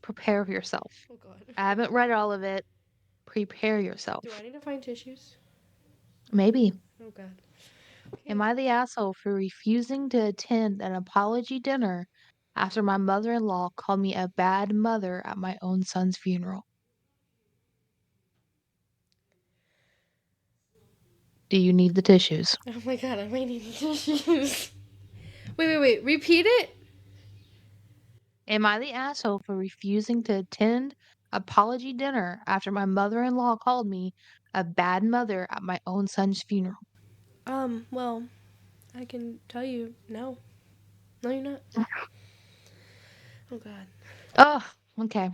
Prepare yourself. Oh god. I haven't read all of it. Prepare Do I yourself. need to find tissues? Maybe. Oh god. Am Okay. I the asshole for refusing to attend an apology dinner after my mother-in-law called me a bad mother at my own son's funeral? Do you need the tissues? Oh my god, I might need tissues. Wait. Repeat it. Am I the asshole for refusing to attend apology dinner after my mother-in-law called me a bad mother at my own son's funeral? Well, I can tell you no. No, you're not. Oh god. Oh, okay.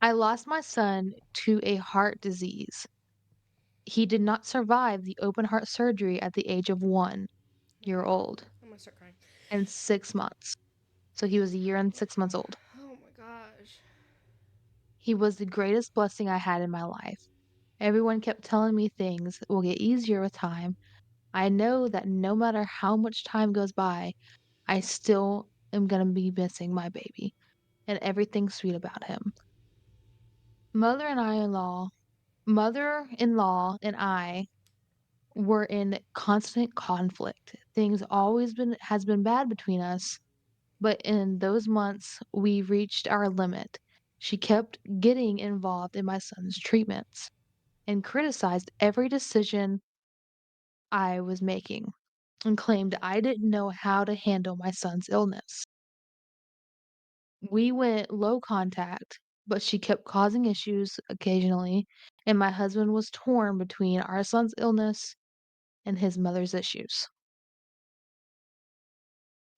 I lost my son to a heart disease. He did not survive the open heart surgery at the age of 1 year old I'm gonna start crying. and 6 months. So he was a year and 6 months old. Oh my gosh. He was the greatest blessing I had in my life. Everyone kept telling me things will get easier with time. I know that no matter how much time goes by, I still am going to be missing my baby and everything sweet about him. Mother and I in law, mother-in-law and I were in constant conflict. Things always been has been bad between us, but in those months we reached our limit. She kept getting involved in my son's treatments and criticized every decision I was making and claimed I didn't know how to handle my son's illness. We went low contact, but she kept causing issues occasionally, and my husband was torn between our son's illness and his mother's issues.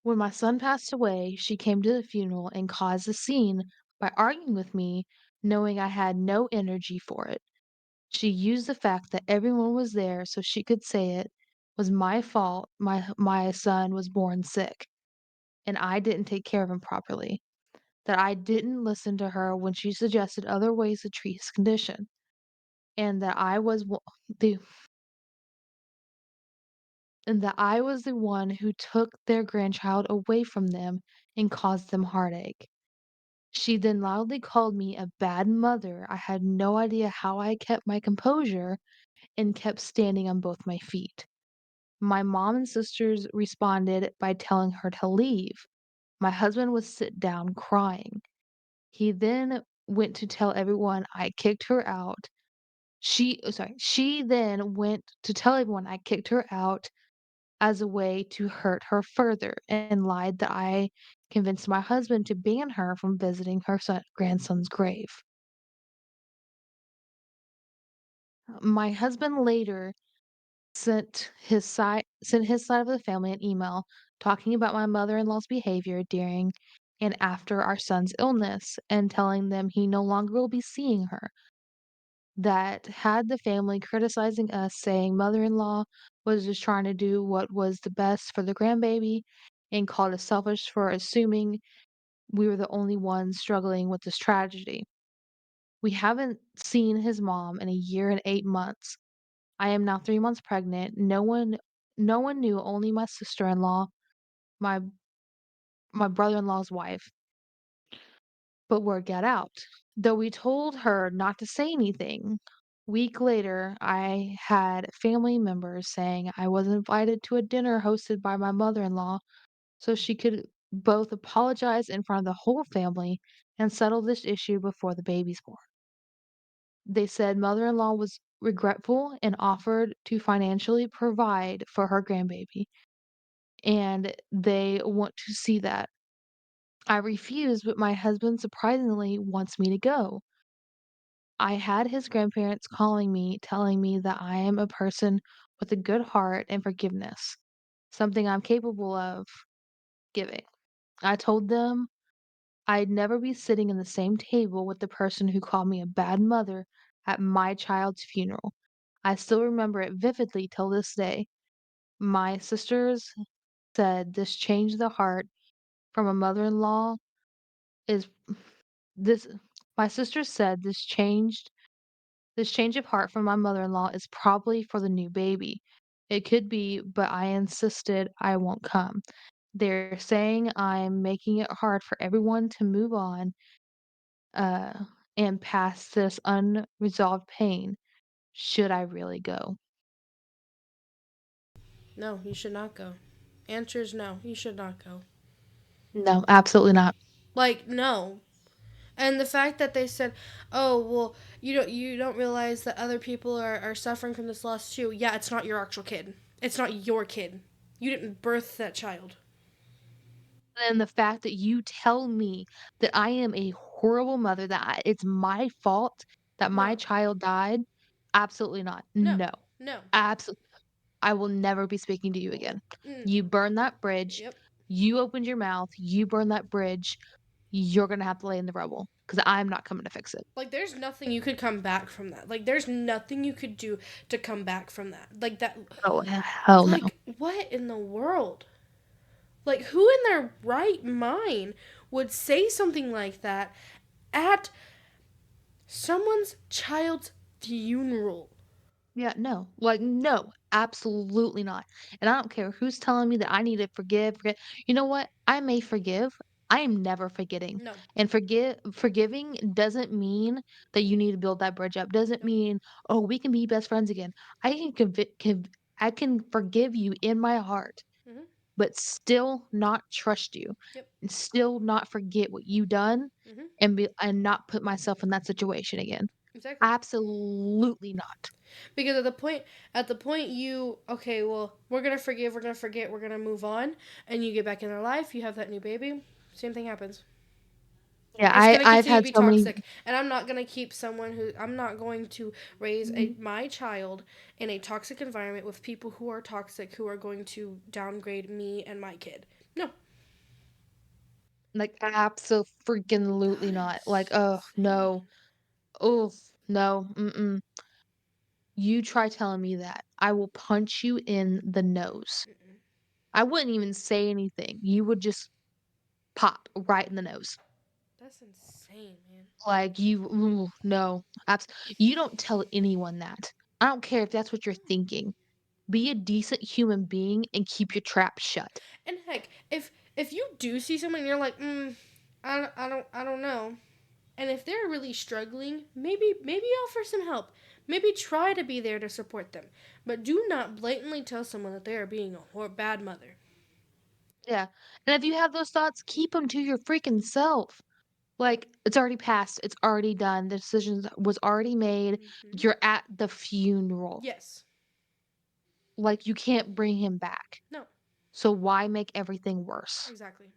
When my son passed away, she came to the funeral and caused a scene by arguing with me, knowing I had no energy for it. She used the fact that everyone was there so she could say it was my fault my son was born sick and I didn't take care of him properly. That I didn't listen to her when she suggested other ways to treat his condition, and that the I was the one who took their grandchild away from them and caused them heartache. She then loudly called me a bad mother. I had no idea how I kept my composure and kept standing on both my feet. My mom and sisters responded by telling her to leave. My husband would sit down crying. He then went to tell everyone I kicked her out. She then went to tell everyone I kicked her out as a way to hurt her further and lied that I convinced my husband to ban her from visiting her grandson's grave. My husband later sent his side of the family an email talking about my mother-in-law's behavior during and after our son's illness and telling them he no longer will be seeing her. That had the family criticizing us, saying mother-in-law was just trying to do what was the best for the grandbaby and called us selfish for assuming we were the only ones struggling with this tragedy. We haven't seen his mom in a year and 8 months. I am now 3 months pregnant. No one knew, only my sister-in-law, my my brother-in-law's wife, but word got out. Though we told her not to say anything, week later, I had family members saying I was invited to a dinner hosted by my mother-in-law so she could both apologize in front of the whole family and settle this issue before the baby's born. They said mother-in-law was regretful and offered to financially provide for her grandbaby, and they want to see that. I refused, but my husband surprisingly wants me to go. I had his grandparents calling me, telling me that I am a person with a good heart and forgiveness, something I'm capable of giving. I told them I'd never be sitting in the same table with the person who called me a bad mother at my child's funeral. I still remember it vividly till this day. My sisters said this changed the heart from a mother-in-law is this my sister said this change of heart from my mother-in-law is probably for the new baby. It could be, but I insisted I won't come. They're saying I'm making it hard for everyone to move on uh and past this unresolved pain. Should I really go? No, you should not go. Answer is no, you should not go. No, absolutely not. Like, no. And the fact that they said, "Oh, well, you don't realize that other people are suffering from this loss too." Yeah, it's not your actual kid. It's not your kid. You didn't birth that child. And the fact that you tell me that I am a horrible mother, that it's my fault that my No, child died, absolutely not. no, No. no. Absolutely. I will never be speaking to you again. Mm, You burn that bridge. yep. You opened your mouth. You burn that bridge. You're gonna have to lay in the rubble because I'm not coming to fix it. Like, there's nothing you could come back from that. Like, there's nothing you could do to come back from that. Like that. Oh, hell no. Like, what in the world? Like, who in their right mind would say something like that at someone's child's funeral? Yeah, no. Like, no, absolutely not. And I don't care who's telling me that I need to forget. You know what? I may forgive. I am never forgetting. No, And forgiving doesn't mean that you need to build that bridge up. Doesn't no. mean, oh, we can be best friends again. I can I can forgive you in my heart, Mm-hmm. but still not trust you Yep. and still not forget what you done Mm-hmm. and not put myself in that situation again. Exactly. Absolutely not. Because at the point you okay, well, we're gonna forgive, we're gonna forget, we're gonna move on, and you get back in their life, you have that new baby, same thing happens. Yeah, It's gonna I've continue to had be so many. toxic, and I'm not going to raise Mhm. my child in a toxic environment with people who are toxic, who are going to downgrade me and my kid. No. Like, absolutely God, not. Like, it's oh, no. insane. Oh, no. Mm-mm. You try telling me that, I will punch you in the nose. Mm-mm. I wouldn't even say anything. You would just pop right in the nose. That's insane, man. Like, ooh, no. You don't tell anyone that. I don't care if that's what you're thinking. Be a decent human being and keep your trap shut. And heck, if you do see someone and you're like, I don't know, and if they're really struggling, maybe offer some help. Maybe try to be there to support them, but do not blatantly tell someone that they are being a bad mother. Yeah. And if you have those thoughts, keep them to your freaking self. Like, it's already passed, it's already done, the decision was already made, Hmm. you're at the funeral. Yes. Like, you can't bring him back. No. So why make everything worse? Exactly.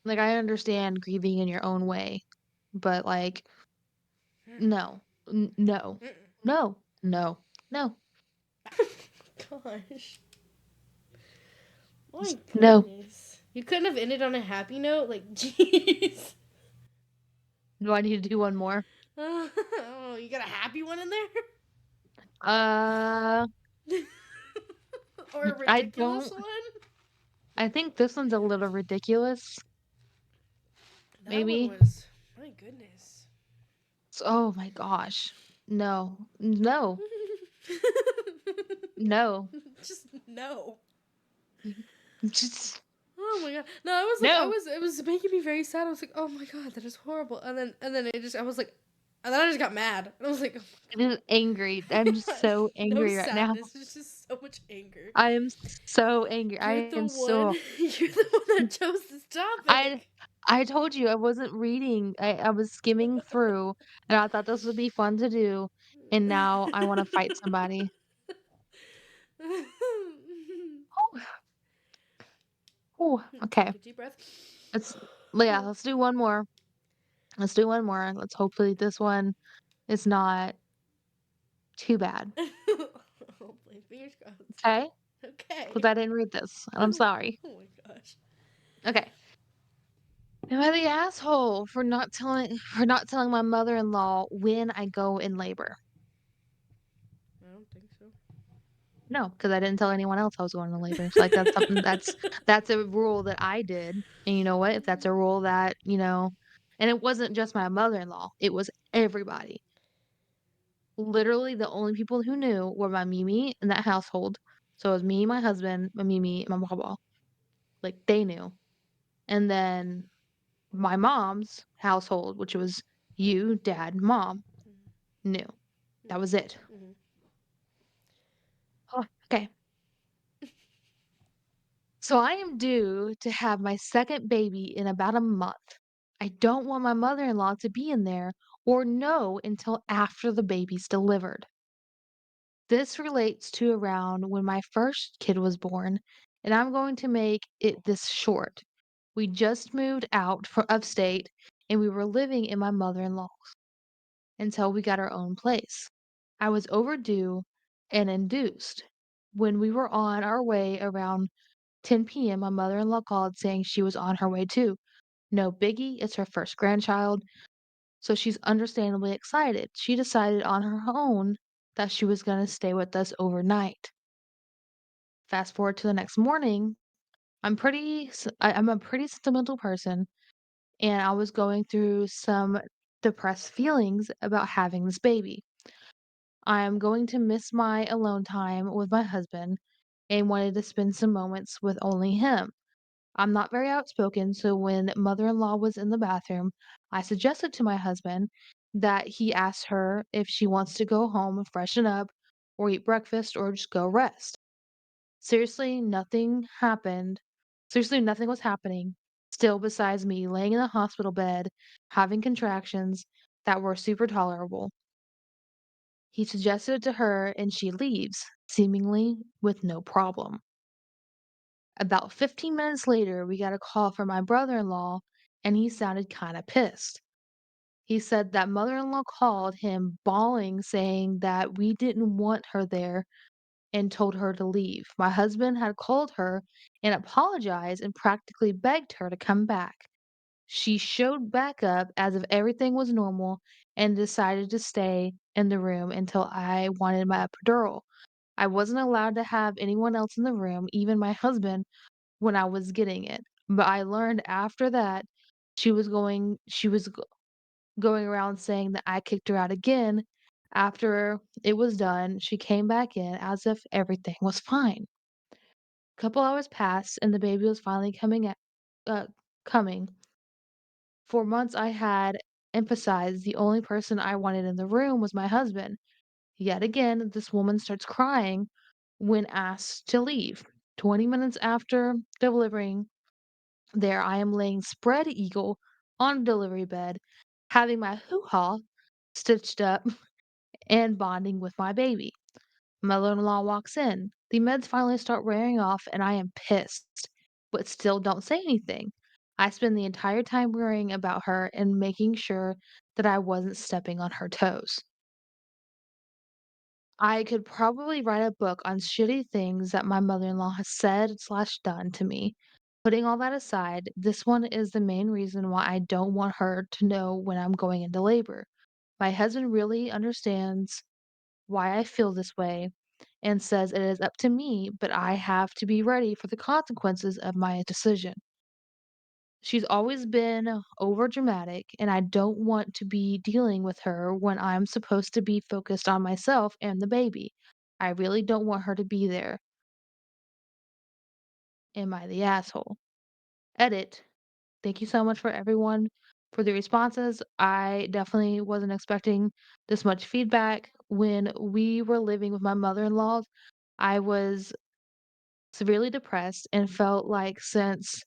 Like, I understand grieving in your own way, but, like, Mm-mm. no. No. Mm-mm. No. No. No. Gosh. My No. goodness. You couldn't have ended on a happy note? Like, jeez. Do I need to do one more? Oh, you got a happy one in there? Uh, Or a I ridiculous don't one? I think this one's a little ridiculous, That one maybe. was. My goodness. Oh my gosh. No. No. No. Just no. Just Oh my god. No, I was like, no. it was making me very sad. I was like, oh my god, that is horrible. And then I was like, and then I just got mad. And I was like, I'm just angry. I'm just so no angry right now. sadness. It's just so much anger. I am so angry. I You're the am one. so You're the one that chose this I topic. I told you I wasn't reading. I was skimming through and I thought this would be fun to do and now I want to fight somebody. Oh, oh, okay. Take a deep breath. Let's yeah, let's do one more. Let's do one more. Let's hopefully this one is not too bad. Hopefully, fingers crossed. Okay? Okay. Because I didn't read this, and I'm Oh sorry. my gosh. Okay. Am I the asshole for not telling my mother-in-law when I go in labor? I don't think so. No, because I didn't tell anyone else I was going to labor. So, like, that's something that's a rule that I did, and you know what? If that's a rule that, and it wasn't just my mother-in-law, it was everybody. Literally, the only people who knew were my Mimi in that household. So, it was me, my husband, my Mimi, and my Baba. Like, they knew. And then my mom's household, which was you, dad, mom, knew. That was it. Mm-hmm. Oh, okay. So I am due to have my second baby in about a month. I don't want my mother-in-law to be in there or know until after the baby's delivered. This relates to around when my first kid was born, and I'm going to make it this short. We just moved out from upstate and we were living in my mother-in-law until we got our own place. I was overdue and induced. When we were on our way around 10 p.m., my mother in law called saying she was on her way too. No biggie, it's her first grandchild, so she's understandably excited. She decided on her own that she was going to stay with us overnight. Fast forward to the next morning, I'm a pretty sentimental person, and I was going through some depressed feelings about having this baby. I'm going to miss my alone time with my husband and wanted to spend some moments with only him. I'm not very outspoken, so when mother in law was in the bathroom, I suggested to my husband that he ask her if she wants to go home and freshen up or eat breakfast or just go rest. Seriously, nothing happened. Seriously, nothing was happening. Still, besides me laying in the hospital bed, having contractions that were super tolerable. He suggested it to her and she leaves, seemingly with no problem. About 15 minutes later, we got a call from my brother in law and he sounded kind of pissed. He said that mother in law called him bawling, saying that we didn't want her there and told her to leave. My husband had called her and apologized and practically begged her to come back. She showed back up as if everything was normal and decided to stay in the room until I wanted my epidural. I wasn't allowed to have anyone else in the room, even my husband, when I was getting it. But I learned after that she was going around saying that I kicked her out again. After it was done, she came back in as if everything was fine. A couple hours passed and the baby was finally coming. For months I had emphasized the only person I wanted in the room was my husband. Yet again, this woman starts crying when asked to leave. 20 minutes after delivering, there I am laying spread eagle on a delivery bed, having my hoo-ha stitched up and bonding with my baby. Mother-in-law walks in. The meds finally start wearing off, and I am pissed, but still don't say anything. I spend the entire time worrying about her and making sure that I wasn't stepping on her toes. I could probably write a book on shitty things that my mother-in-law has said slash done to me. Putting all that aside, this one is the main reason why I don't want her to know when I'm going into labor. My husband really understands why I feel this way and says it is up to me, but I have to be ready for the consequences of my decision. She's always been over dramatic, and I don't want to be dealing with her when I'm supposed to be focused on myself and the baby. I really don't want her to be there. Am I the asshole? Edit. Thank you so much for everyone for the responses. I definitely wasn't expecting this much feedback. When we were living with my mother in law, I was severely depressed and felt like since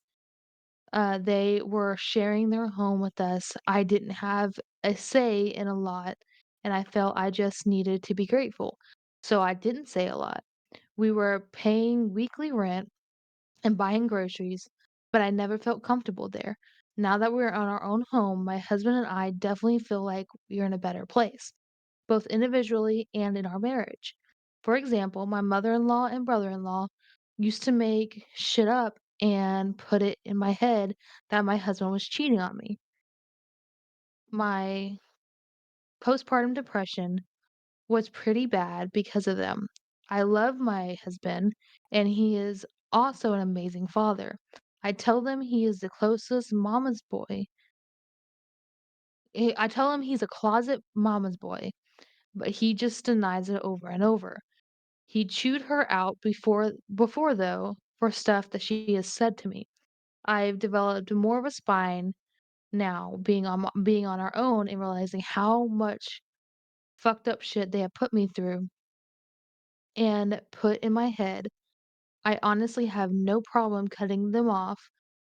they were sharing their home with us, I didn't have a say in a lot, and I felt I just needed to be grateful. So I didn't say a lot. We were paying weekly rent and buying groceries, but I never felt comfortable there. Now that we're on our own home, my husband and I definitely feel like we're in a better place, both individually and in our marriage. For example, my mother in law and brother in law used to make shit up and put it in my head that my husband was cheating on me. My postpartum depression was pretty bad because of them. I love my husband, and he is also an amazing father. I tell them he is the closest mama's boy. I tell him he's a closet mama's boy, but he just denies it over and over. He chewed her out before though for stuff that she has said to me. I've developed more of a spine now being on our own and realizing how much fucked up shit they have put me through and put in my head. I honestly have no problem cutting them off,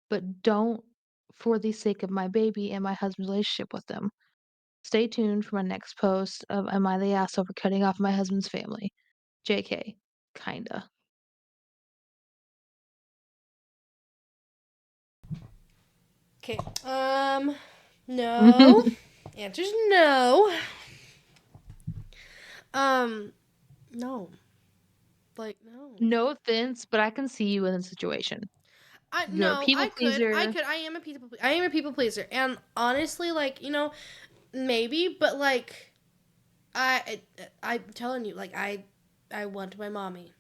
but don't for the sake of my baby and my husband's relationship with them. Stay tuned for my next post of Am I the Asshole for Cutting Off My Husband's Family? JK. Kinda. Okay. No. Answer's no. Um, no. Like no. No offense, but I can see you in the situation. I You're a no, people I could. I pleaser. could. I am a people pleaser. And honestly, like, maybe, but like I'm telling you, like I want my mommy.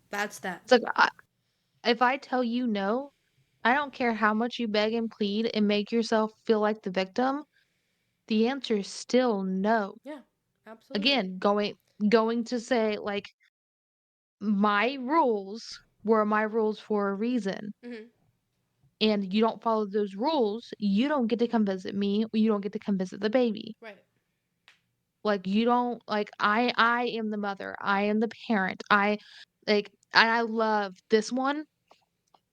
That's that. It's like if I tell you no, I don't care how much you beg and plead and make yourself feel like the victim, the answer is still no. Yeah. Absolutely. Again, going to say like my rules were my rules for a reason. Mhm. And you don't follow those rules, you don't get to come visit me, you don't get to come visit the baby. Right. Like you don't like I am the mother, I am the parent. And I love this one.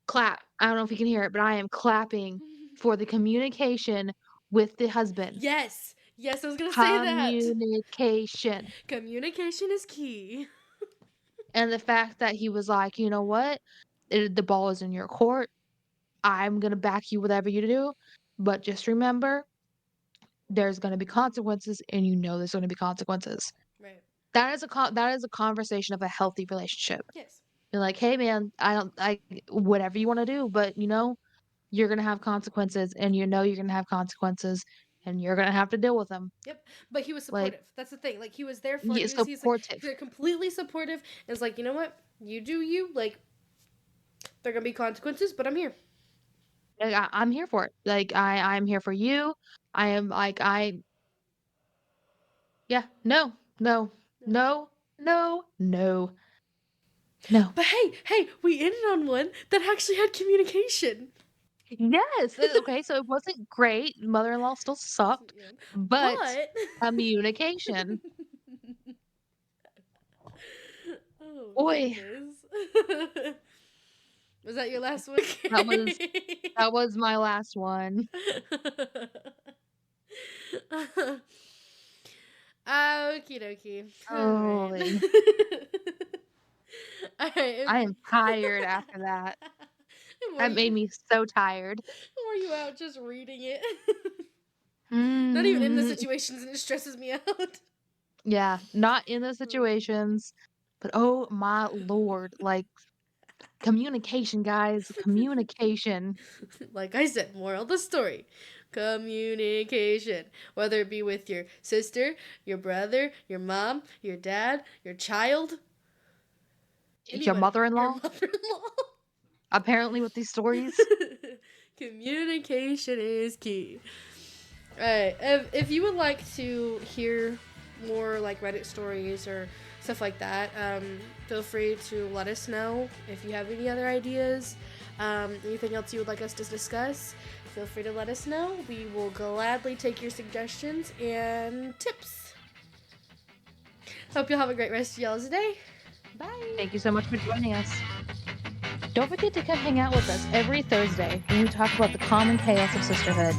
Clap. I don't know if you can hear it, but I am clapping for the communication with the husband. Yes. Yes, I was gonna say that. Communication. Communication is key. And the fact that he was like, "You know what? The ball is in your court. I'm gonna back you whatever you do, but just remember, there's gonna be consequences, and you know there's gonna be consequences." Right. That is a conversation of a healthy relationship. Yes. You're like, "Hey, man, I don't I whatever you wanna do, but, you're gonna have consequences, and you know you're gonna have consequences, and you're gonna have to deal with them." Yep. But he was Like, supportive. That's the thing. Like he was there for yeah, he's like supportive. he's completely supportive and it's like, you know what? You do you. Like there are gonna be consequences, but I'm here. Like, I'm here for it. Like, I'm here for you. I am like, yeah, no, no, No. no, no, no, no. But hey, we ended on one that actually had communication. Yes, okay, so it wasn't great, mother-in-law still sucked, Yeah. but But communication. oh Boy, goodness. Was that your last one? That was that was my last one. Okie dokie. All right. Holy. All right. I am tired after that. Were That made you me so tired. were you out just reading it? Not even in the Mm, situations, and it stresses me out. yeah, not in those situations, but oh my lord, like, communication, guys, communication. Like I said, moral of the story: communication. Whether it be with your sister, your brother, your mom, your dad, your child, Your anybody, your mother-in-law, mother-in-law. apparently with these stories. Communication is key. Alright, if you would like to hear more like Reddit stories or stuff like that, feel free to let us know if you have any other ideas. Anything else you would like us to discuss, feel free to let us know. We will gladly take your suggestions and tips. Hope you'll have a great rest of y'all's day. Bye. Thank you so much for joining us. Don't forget to come hang out with us every Thursday when we talk about the common chaos of sisterhood.